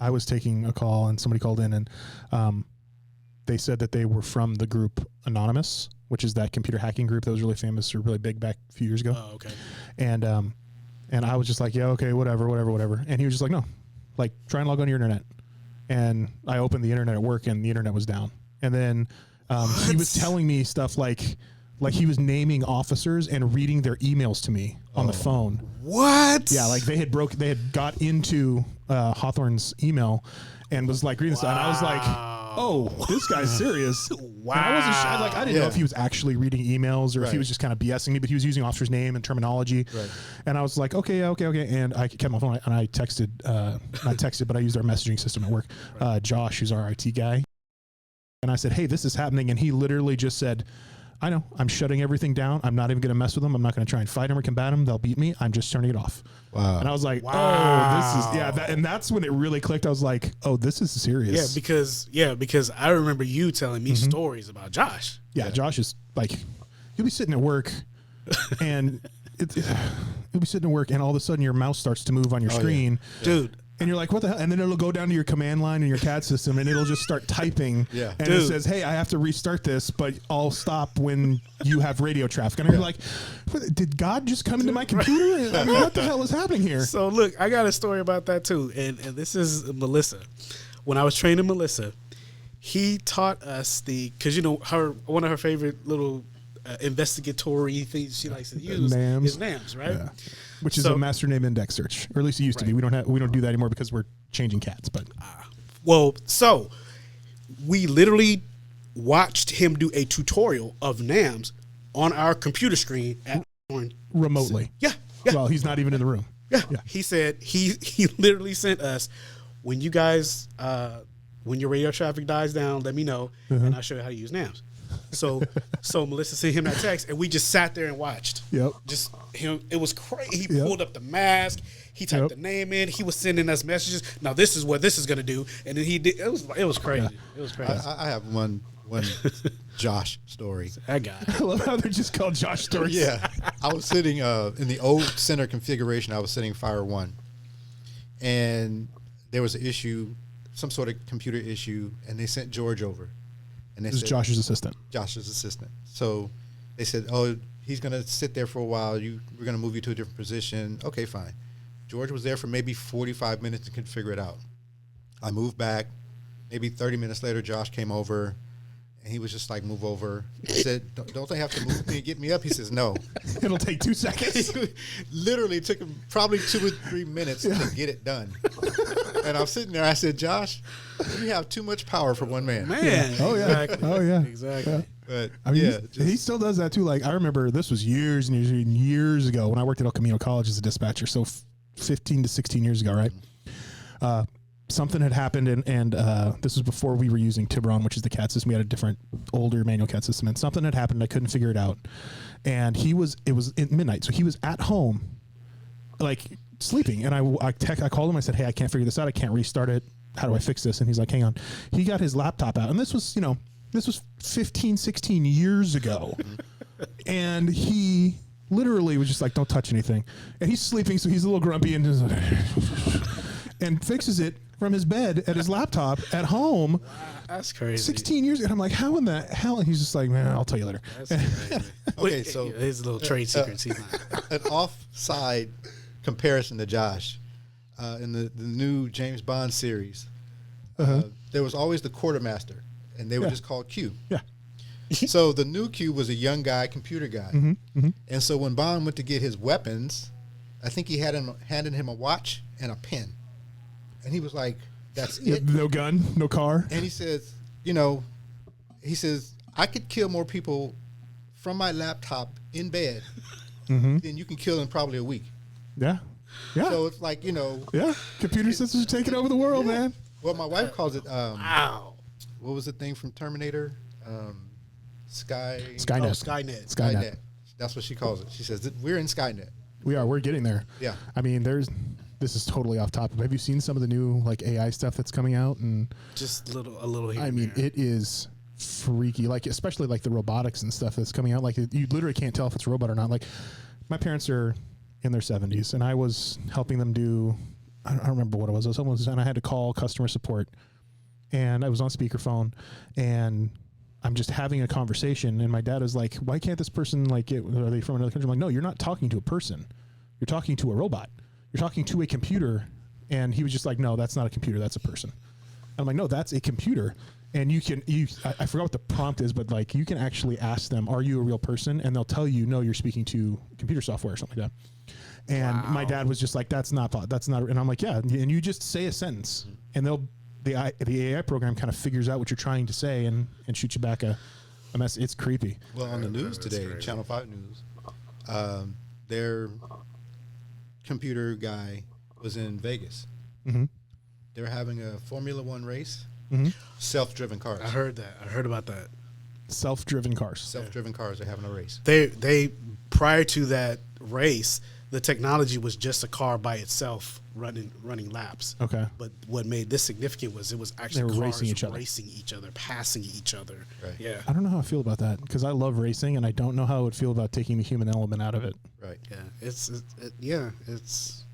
I was taking a call and somebody called in and they said that they were from the group Anonymous, which is that computer hacking group that was really famous or really big back a few years ago. Oh, okay. And I was just like, yeah, okay, whatever. And he was just like, no, like try and log on to your internet. And I opened the internet at work and the internet was down. And then he was telling me stuff like he was naming officers and reading their emails to me on the phone. What? Yeah, like they had got into Hawthorne's email and was like reading stuff. And I was like, oh, this guy's serious. Wow. And I wasn't sure. Like, I didn't know if he was actually reading emails or if he was just kind of BSing me, but he was using officer's name and terminology. Right. And I was like, okay. And I kept my phone and I texted, not texted, but I used our messaging system at work. Josh, who's our IT guy. And I said, hey, this is happening. And he literally just said, I know, I'm shutting everything down. I'm not even going to mess with them. I'm not going to try and fight them or combat them. They'll beat me. I'm just turning it off. Wow. And I was like, oh, this is, and that's when it really clicked. I was like, oh, this is serious. Because I remember you telling me stories about Josh. Yeah, Josh is like, you'll be sitting at work and you'll be sitting at work and all of a sudden your mouse starts to move on your screen. Yeah. Dude. And you're like, what the hell? And then it'll go down to your command line in your CAD system and it'll just start typing. Yeah. And it says, hey, I have to restart this, but I'll stop when you have radio traffic. And I'm like, did God just come into my computer? I mean, what the hell is happening here? So look, I got a story about that too. And this is Melissa. When I was training Melissa, he taught us because one of her favorite little investigatory things she likes to use is NAMs, right? Yeah. Which is a master name index search, or at least it used to be. We don't do that anymore because we're changing cats. But so we literally watched him do a tutorial of NAMs on our computer screen remotely. Yeah. Well, he's not even in the room. Yeah. He said he literally sent us, when you guys when your radio traffic dies down, let me know and I'll show you how to use NAMs. So Melissa sent him that text, and we just sat there and watched. Yep. Just him. It was crazy. He Yep. pulled up the mask. He typed the name in. He was sending us messages. Now this is what this is gonna do, and then he did. It was crazy. It was crazy. I have one Josh story. That guy. I love how they're just called Josh stories. Yeah, I was sitting in the old center configuration. I was sitting Fire 1, and there was an issue, some sort of computer issue, and they sent George over. And they This is said, Josh's assistant. Josh's assistant. So they said, "Oh, he's going to sit there for a while. We're going to move you to a different position." Okay, fine. George was there for maybe 45 minutes to figure it out. I moved back. Maybe 30 minutes later, Josh came over. And he was just like, move over. I said, don't they have to move me and get me up? He says, no. It'll take 2 seconds. Literally took him probably 2 or 3 minutes to get it done. And I'm sitting there. I said, Josh, you have too much power for one man. Man. Oh, yeah. Exactly. Oh, yeah. Exactly. Yeah. But I mean, yeah, he still does that too. Like I remember this was years and years and years ago when I worked at El Camino College as a dispatcher. So 15 to 16 years ago, right? Something had happened, and this was before we were using Tiburon, which is the CAD system. We had a different, older manual CAD system, and something had happened. I couldn't figure it out, and it was at midnight, so he was at home, like sleeping. And I called him. I said, "Hey, I can't figure this out. I can't restart it. How do I fix this?" And he's like, "Hang on." He got his laptop out, and this was 15, 16 years ago, and he literally was just like, "Don't touch anything," and he's sleeping, so he's a little grumpy and just and fixes it from his bed at his laptop at home. That's crazy. 16 years, and I'm like, how in the hell? And he's just like, man, I'll tell you later. That's crazy. Okay, so his little trade secrets. He's not. an offside comparison to Josh in the new James Bond series. There was always the quartermaster, and they were just called Q. Yeah. So the new Q was a young guy, computer guy. And so when Bond went to get his weapons, I think he handed him a watch and a pen. And he was like, that's it. No gun, no car. And he says, I could kill more people from my laptop in bed than you can kill in probably a week. Yeah. Yeah. So it's like, yeah. Computer systems are taking over the world, man. Well, my wife calls it, Wow. what was the thing from Terminator? Skynet. Oh, Skynet. Skynet. That's what she calls it. She says, we're in Skynet. We're getting there. Yeah. I mean, this is totally off topic. Have you seen some of the new like AI stuff that's coming out? And Just a little here. I mean, it is freaky. Like especially like the robotics and stuff that's coming out. Like you literally can't tell if it's a robot or not. Like my parents are in their 70s, and I was helping them do. I don't remember what it was. And I had to call customer support, and I was on speakerphone, and I'm just having a conversation, and my dad is like, "Why can't this person are they from another country?" I'm like, "No, you're not talking to a person. You're talking to a robot. You're talking to a computer." And he was just like, "No, that's not a computer. That's a person." And I'm like, "No, that's a computer." And I forgot what the prompt is, but like you can actually ask them, "Are you a real person?" And they'll tell you, "No, you're speaking to computer software," or something like that. And my dad was just like, that's not. And I'm like, yeah. And you just say a sentence, and the AI program kind of figures out what you're trying to say and shoots you back a mess. It's creepy. Well, on the news today, Channel 5 News, their computer guy was in Vegas. They're having a Formula One race, self-driven cars. I heard that. I heard about that. Self-driven cars. Self-driven cars are having a race. They prior to that race, the technology was just a car by itself running laps. Okay. But what made this significant was it was actually They were cars racing each other. passing each other. Right. Yeah. I don't know how I feel about that because I love racing, and I don't know how I would feel about taking the human element out of it. Right. Yeah. It's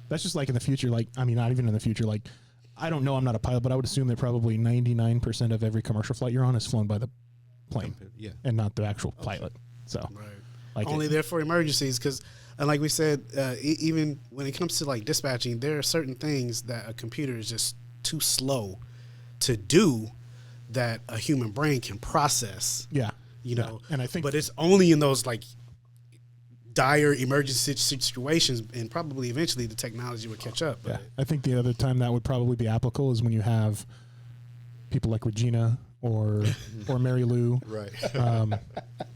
That's just like in the future. Like, I mean, not even in the future. Like, I don't know. I'm not a pilot, but I would assume that probably 99% of every commercial flight you're on is flown by the plane, Yeah. and not the actual pilot. So, right. like, Only there for emergencies because, and like we said, even when it comes to like dispatching, there are certain things that a computer is just too slow to do that a human brain can process. yeah, You know, and I think, but it's only in those like dire emergency situations, and probably eventually the technology would catch up. yeah, But I think the other time that would probably be applicable is when you have people like Regina or Mary Lou. Right.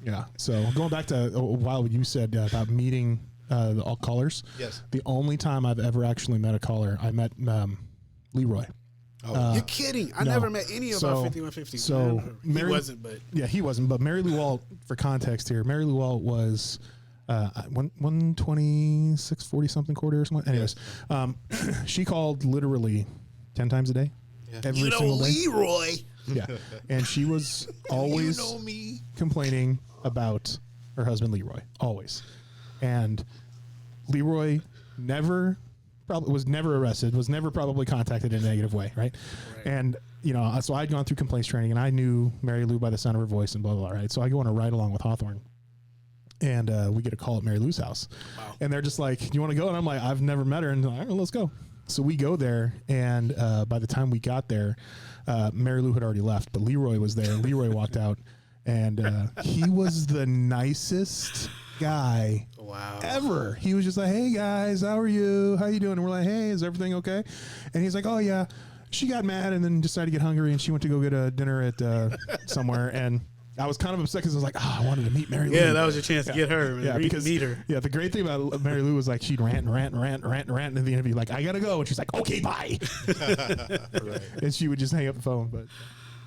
Yeah. So going back to a while you said about meeting all callers. Yes. The only time I've ever actually met a caller, I met Leroy. You're kidding. I no. never met any of our So- 5150s. so man. He Mary- wasn't, but Yeah, he wasn't. But Mary Lou Walt, for context here, Mary Lou Walt was 126, 40 something quarter or something. Anyways, she called literally 10 times a day. Yeah. Every you know single day. Leroy. Yeah. And she was always You know me. complaining about her husband Leroy. Always. And Leroy was never arrested, was never probably contacted in a negative way, right? And so I'd gone through complaints training, and I knew Mary Lou by the sound of her voice and blah blah blah, right? So I go on a ride along with Hawthorne, and we get a call at Mary Lou's house. Wow. And they're just like, "Do you want to go?" And I'm like, "I've never met her," and they're like, "All right, let's go." So we go there, and by the time we got there, Mary Lou had already left, but Leroy was there. Leroy walked out, and he was the nicest guy Wow. ever. He was just like, "Hey guys, how are you? How you doing?" And we're like, "Hey, is everything okay?" And he's like, "Oh yeah." She got mad and then decided to get hungry, and she went to go get a dinner at somewhere. And I was kind of upset because I was like, I wanted to meet Mary Lou. Yeah, that was your chance to get her. Yeah, because meet her. Yeah, the great thing about Mary Lou was like she'd rant and rant and rant and rant and rant, and at the end be like, "I gotta go," and she's like, "Okay, bye," Right. and she would just hang up the phone. But it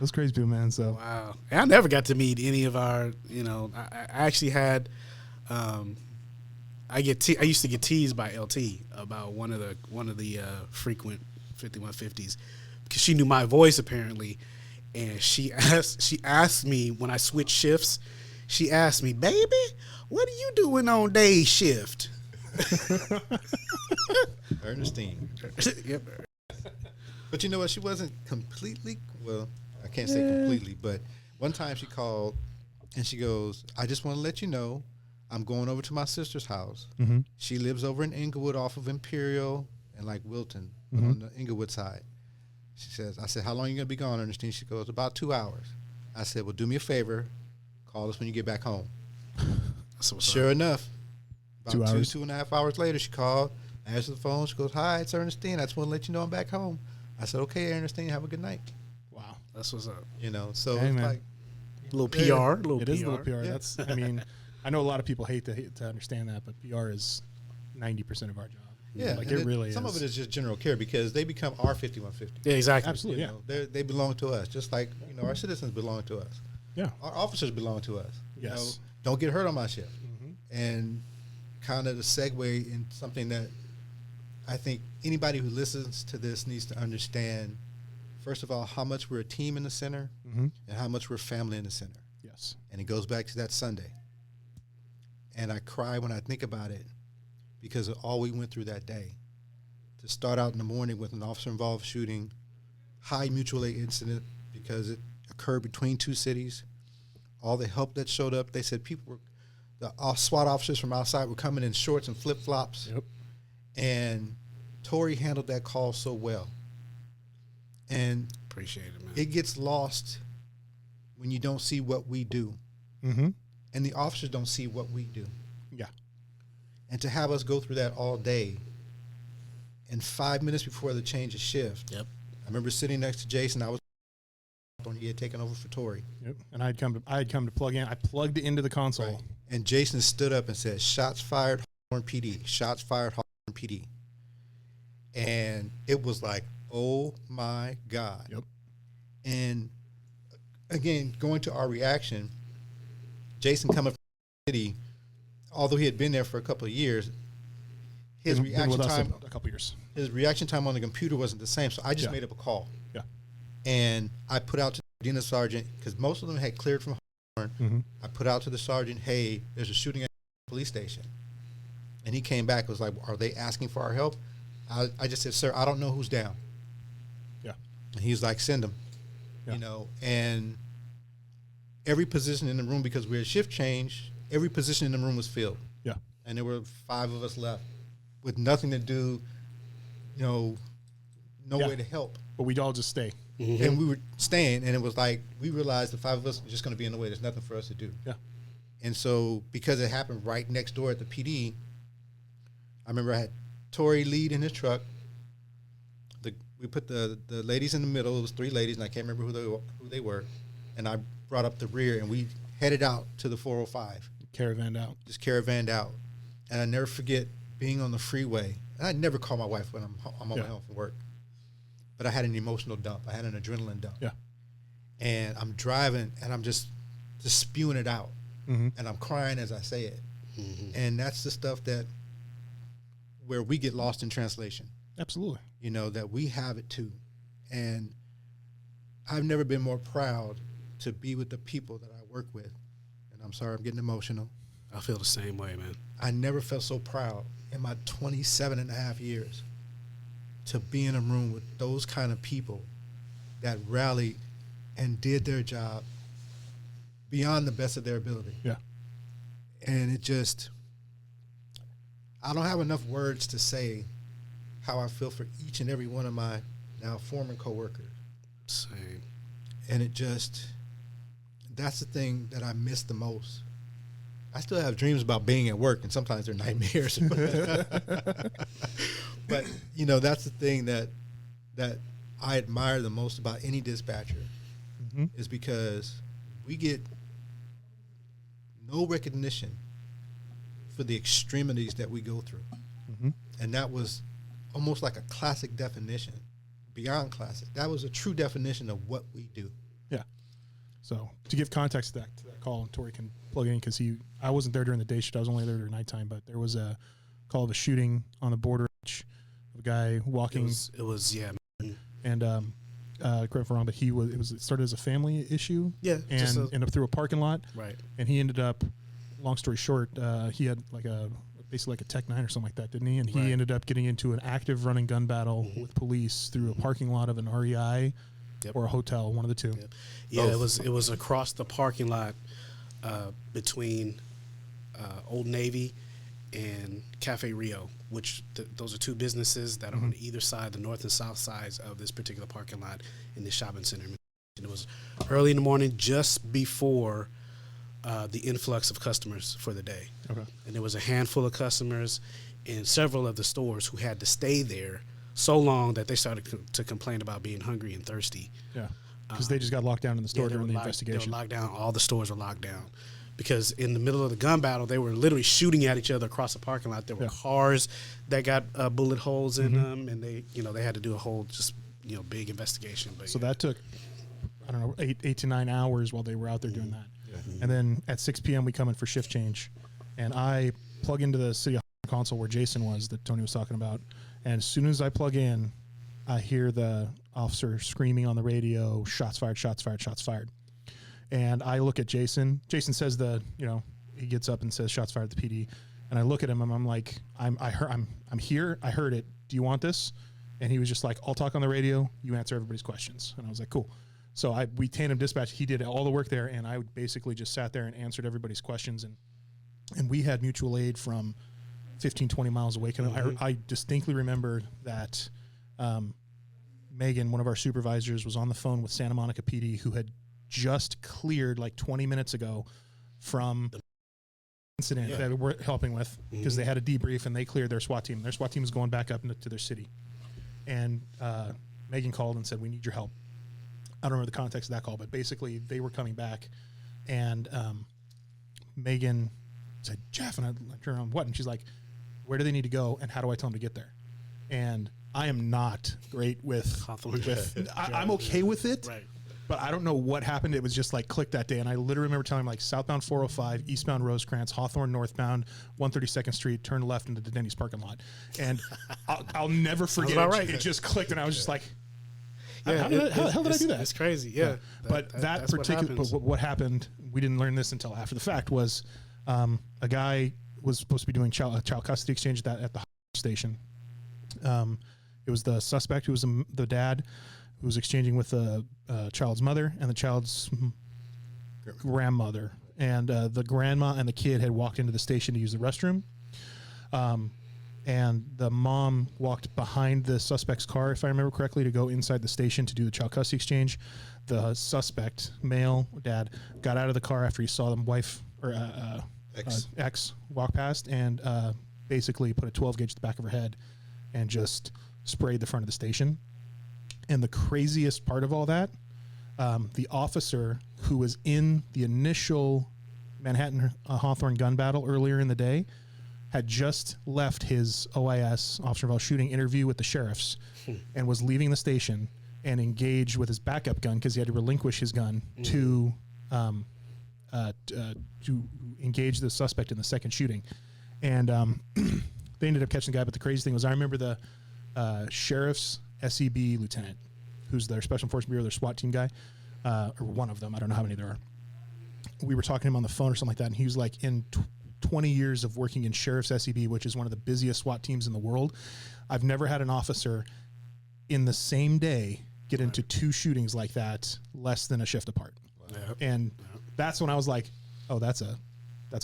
was crazy, people, man. So Wow. And I never got to meet any of our. I actually had. I used to get teased by LT about one of the frequent 5150s because she knew my voice apparently, and she asked me when I switched shifts. She asked me, "Baby, what are you doing on day shift?" Ernestine. Yep. But you know what? She wasn't completely, well, I can't say completely, but one time she called and she goes, "I just want to let you know I'm going over to my sister's house. Mhm. She lives over in Inglewood off of Imperial and like Wilton on the Inglewood side." I said, "How long are you going to be gone, Ernestine?" She goes, "About 2 hours." I said, "Well, do me a favor. Call us when you get back home." So Sure enough, about 2 hours. 2.5 hours later, she called, answered the phone. She goes, "Hi, it's Ernestine. I just want to let you know I'm back home." I said, "Okay, Ernestine, have a good night." wow, that's what's up. So Hey, it's man. like, A little PR. it is a little PR. Yeah. That's, I mean, I know a lot of people hate to understand that, but PR is 90% of our job. yeah, like and it really some is. of it is just general care because they become our 5150. Yeah, exactly. Absolutely, They belong to us, just like our citizens belong to us. yeah. Our officers belong to us. Yes. Don't get hurt on my shift. And kind of the segue in something that I think anybody who listens to this needs to understand. First of all, how much we're a team in the center, and how much we're family in the center. Yes. And it goes back to that Sunday. And I cry when I think about it because of all we went through that day. To start out in the morning with an officer-involved shooting, high mutual aid incident because it occurred between two cities. All the help that showed up, they said the SWAT officers from outside were coming in shorts and flip-flops. Yep. And Tori handled that call so well. And Appreciate it, man. it gets lost when you don't see what we do. Mm-hmm. And the officers don't see what we do. Yeah. And to have us go through that all day, and 5 minutes before the change of shift, Yep. I remember sitting next to Jason. I was when he had taken over for Tori. Yep. And I had come to plug in. I plugged it into the console. Right. And Jason stood up and said, "Shots fired, Hawthorne PD. Shots fired, Hawthorne PD." And it was like, oh my God. Yep. And again, going to our reaction, Jason coming from the city, although he had been there for a couple of years, his Been reaction with us time, a couple years. his reaction time on the computer wasn't the same. So I just Yeah. made up a call. Yeah. And I put out to the Medina sergeant, because most of them had cleared from Hawthorne. Mm-hmm. I put out to the sergeant, "Hey, there's a shooting at the police station." And he came back, was like, "Are they asking for our help?" I just said, "Sir, I don't know who's down." Yeah. And he's like, "Send them." Yeah. And every position in the room, because we had shift change, every position in the room was filled. Yeah. And there were 5 of us left with nothing to do, no Yeah. way to help. But we'd all just stay. And we were staying, and it was like, we realized the 5 of us were just going to be in the way. There's nothing for us to do. Yeah. And so, because it happened right next door at the PD, I remember I had Tori lead in his truck. We put the ladies in the middle. It was 3 ladies, and I can't remember who they were. And I brought up the rear, and we headed out to the 405. Caravanned out. Just caravanned out. And I never forget being on the freeway. And I never call my wife when I'm on my way Yeah. home from work. but I had an emotional dump. I had an adrenaline dump. Yeah. And I'm driving, and I'm just spewing it out. Mm-hmm. And I'm crying as I say it. Mm-hmm. And that's the stuff where we get lost in translation. Absolutely. You know, that we have it too. And I've never been more proud to be with the people that I work with. And I'm sorry, I'm getting emotional. I feel the same way, man. I never felt so proud in my 27 and a half years to be in a room with those kind of people that rallied and did their job beyond the best of their ability. Yeah. And it just, I don't have enough words to say how I feel for each and every one of my now former coworkers. Same. And it just, that's the thing that I miss the most. I still have dreams about being at work, and sometimes they're nightmares. But, you know, that's the thing that I admire the most about any dispatcher, Mm-hmm. is because we get no recognition for the extremities that we go through. Mm-hmm. And that was almost like a classic definition, beyond classic. That was a true definition of what we do. Yeah. So to give context to that call, and Tori can plug in because I wasn't there during the day shift. I was only there during nighttime. But there was a call of a shooting on the border of a guy walking. It was yeah. And correct me if I'm wrong, but it started as a family issue. Yeah, And ended up through a parking lot. Right. And he ended up, long story short, he had basically like a Tech 9 or something like that, didn't he? And he Right. ended up getting into an active running gun battle with police through a parking lot of an REI Yep. or a hotel, one of the two. Yep. Yeah, it was across the parking lot between Old Navy and Cafe Rio, which those are two businesses that are on either side, the north and south sides of this particular parking lot in this shopping center. And it was early in the morning, just before the influx of customers for the day. Okay. And there was a handful of customers in several of the stores who had to stay there so long that they started to complain about being hungry and thirsty. Yeah. Because they just got locked down in the store they during were the locked- investigation. They were locked down. All the stores were locked down. Because in the middle of the gun battle, they were literally shooting at each other across the parking lot. There were cars that got bullet holes in them, and they had to do a whole big investigation. But So that took, I don't know, eight to 9 hours while they were out there doing that. And then at 6 p.m. we come in for shift change, and I plug into the city console where Jason was that Tony was talking about. And as soon as I plug in, I hear the officer screaming on the radio, "Shots fired! Shots fired! Shots fired!" And I look at Jason. Jason says he gets up and says, "Shots fired at the PD." And I look at him and I'm like, I'm here. I heard it. Do you want this? And he was just like, "I'll talk on the radio. You answer everybody's questions." And I was like, "Cool." So we tandem dispatch. He did all the work there, and I basically just sat there and answered everybody's questions. And we had mutual aid from 15, 20 miles away. And I distinctly remember that Megan, one of our supervisors, was on the phone with Santa Monica PD, who had just cleared like 20 minutes ago from the incident that we're helping with, because they had a debrief and they cleared their SWAT team. Their SWAT team is going back up into their city. And Megan called and said, "We need your help." I don't remember the context of that call, but basically they were coming back, and Megan said, "Jeff," and I turned around, "What?" And she's like, "Where do they need to go, and how do I tell them to get there?" And I am not great with Hawthorne. I'm okay with it, Right. but I don't know what happened. It was just like clicked that day, and I literally remember telling him like southbound 405, eastbound Rosecrans, Hawthorne northbound, 132nd Street, turn left into the Denny's parking lot, and I'll never forget. about it. right. It just clicked, and I was just like, Yeah, how the hell did I do that? It's crazy. Yeah. That's what happened, we didn't learn this until after the fact, was a guy was supposed to be doing child custody exchange at the station. It was the suspect who was the dad who was exchanging with the child's mother and the child's grandmother. And the grandma and the kid had walked into the station to use the restroom. And the mom walked behind the suspect's car, if I remember correctly, to go inside the station to do the child custody exchange. The suspect, male dad, got out of the car after he saw the wife or ex walk past, and basically put a 12 gauge to the back of her head and just sprayed the front of the station. And the craziest part of all that, the officer who was in the initial Manhattan Hawthorne gun battle earlier in the day had just left his OIS, officer involved shooting interview with the sheriffs, and was leaving the station and engaged with his backup gun because he had to relinquish his gun to engage the suspect in the second shooting. And they ended up catching the guy. But the crazy thing was, I remember the sheriff's SEB lieutenant, who's their Special Enforcement Bureau, their SWAT team guy, or one of them. I don't know how many there are. We were talking to him on the phone or something like that, and he was like, in 20 years of working in Sheriff's SEB, which is one of the busiest SWAT teams in the world, I've never had an officer in the same day get into 2 shootings like that less than a shift apart. Yep. And that's when I was like, oh, that's a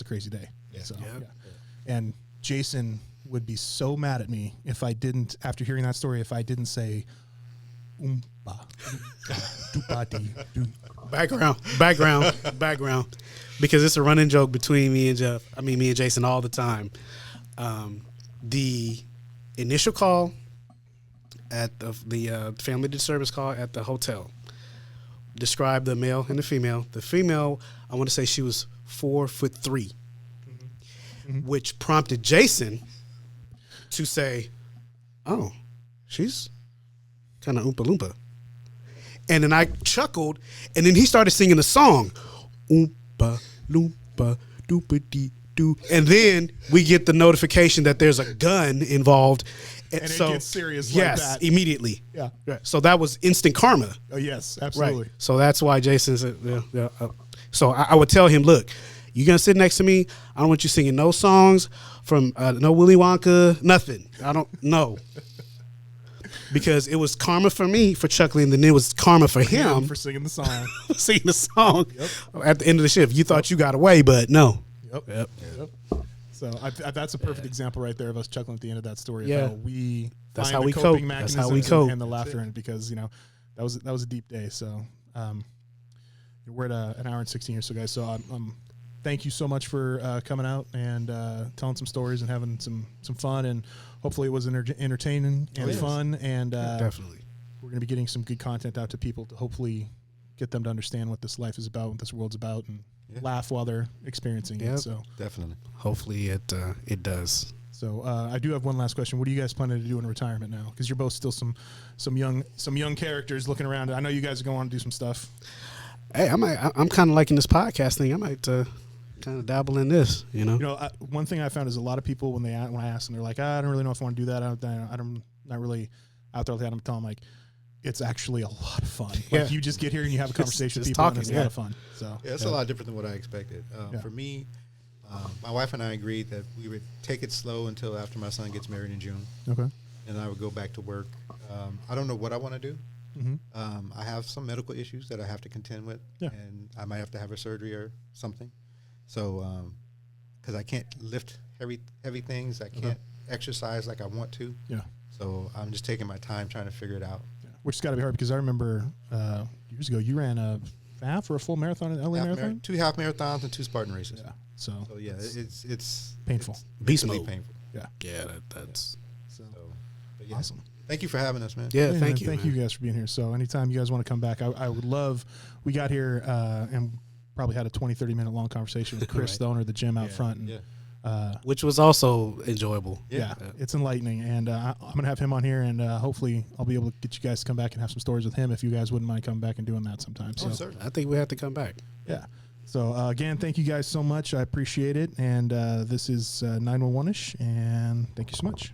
crazy day. Yeah. So, Yep. yeah. And Jason would be so mad at me if I didn't, after hearing that story, if I didn't say oompa, dupati, doo. Background, because it's a running joke between me and Jason all the time. The initial call at the family service call at the hotel described the male and the female. The female, I want to say she was 4'3", which prompted Jason to say, "Oh, she's kind of Oompa Loompa." And then I chuckled, and then he started singing the song, Oompa Loompa Doopity Doo. And then we get the notification that there's a gun involved. And it gets serious like yes, that. immediately. Yeah. Right. So that was instant karma. Oh, yes, absolutely. Right. So that's why Jason said, so I would tell him, look, you're going to sit next to me. I don't want you singing no songs from no Willy Wonka, nothing. I don't know. Because it was karma for me for chuckling, and then it was karma for him for singing the song. singing the song at the end of the shift. You thought you got away, but no. Yep. So that's a perfect example right there of us chuckling at the end of that story. Yeah. Of how we That's find how the we coping cope. That's mechanisms how we cope. and the laughter in it, because that was a deep day. So we're at an hour and 16 years, so guys. So thank you so much for coming out and telling some stories and having some fun, and hopefully it was entertaining and fun. And Definitely. we're going to be getting some good content out to people to hopefully get them to understand what this life is about, what this world's about, and laugh while they're experiencing it. So Definitely. Hopefully it does. So I do have one last question. What are you guys planning to do in retirement now? Because you're both still some young characters looking around. I know you guys are going to do some stuff. Hey, I'm kind of liking this podcast thing. I might kind of dabble in this. One thing I found is a lot of people when I ask them, they're like, I don't really know if I want to do that. I'm not really out there like that. I'm telling them, like, it's actually a lot of fun. Yeah. Like, you just get here and you have a conversation with Just people, talking, and it's a lot of fun. So Yeah, it's a lot different than what I expected. For me, my wife and I agreed that we would take it slow until after my son gets married in June, Okay. and I would go back to work. I don't know what I want to do. Mm-hmm. I have some medical issues that I have to contend with, Yeah. and I might have to have a surgery or something. So, because I can't lift heavy things, I can't exercise like I want to. Yeah. So I'm just taking my time trying to figure it out. Which has got to be hard, because I remember years ago you ran a half or a full marathon in LA Marathon. 2 half marathons and 2 Spartan races. Yeah. So yeah, it's painful. It's Beast mentally mode. painful. Yeah, that's So But yeah. awesome. Thank you for having us, man. yeah. Hey, Thank man, you. Thank you guys for being here. So anytime you guys want to come back, I would love. We got here and probably had a 20-30 minute long conversation with Chris, Right. the owner of the gym out front, and Which was also enjoyable. yeah, it's enlightening. And I'm gonna have him on here, and hopefully I'll be able to get you guys to come back and have some stories with him if you guys wouldn't mind coming back and doing that sometime. So certainly. I think we have to come back. yeah. So again, thank you guys so much. I appreciate it. And this is 911ish, and thank you so much.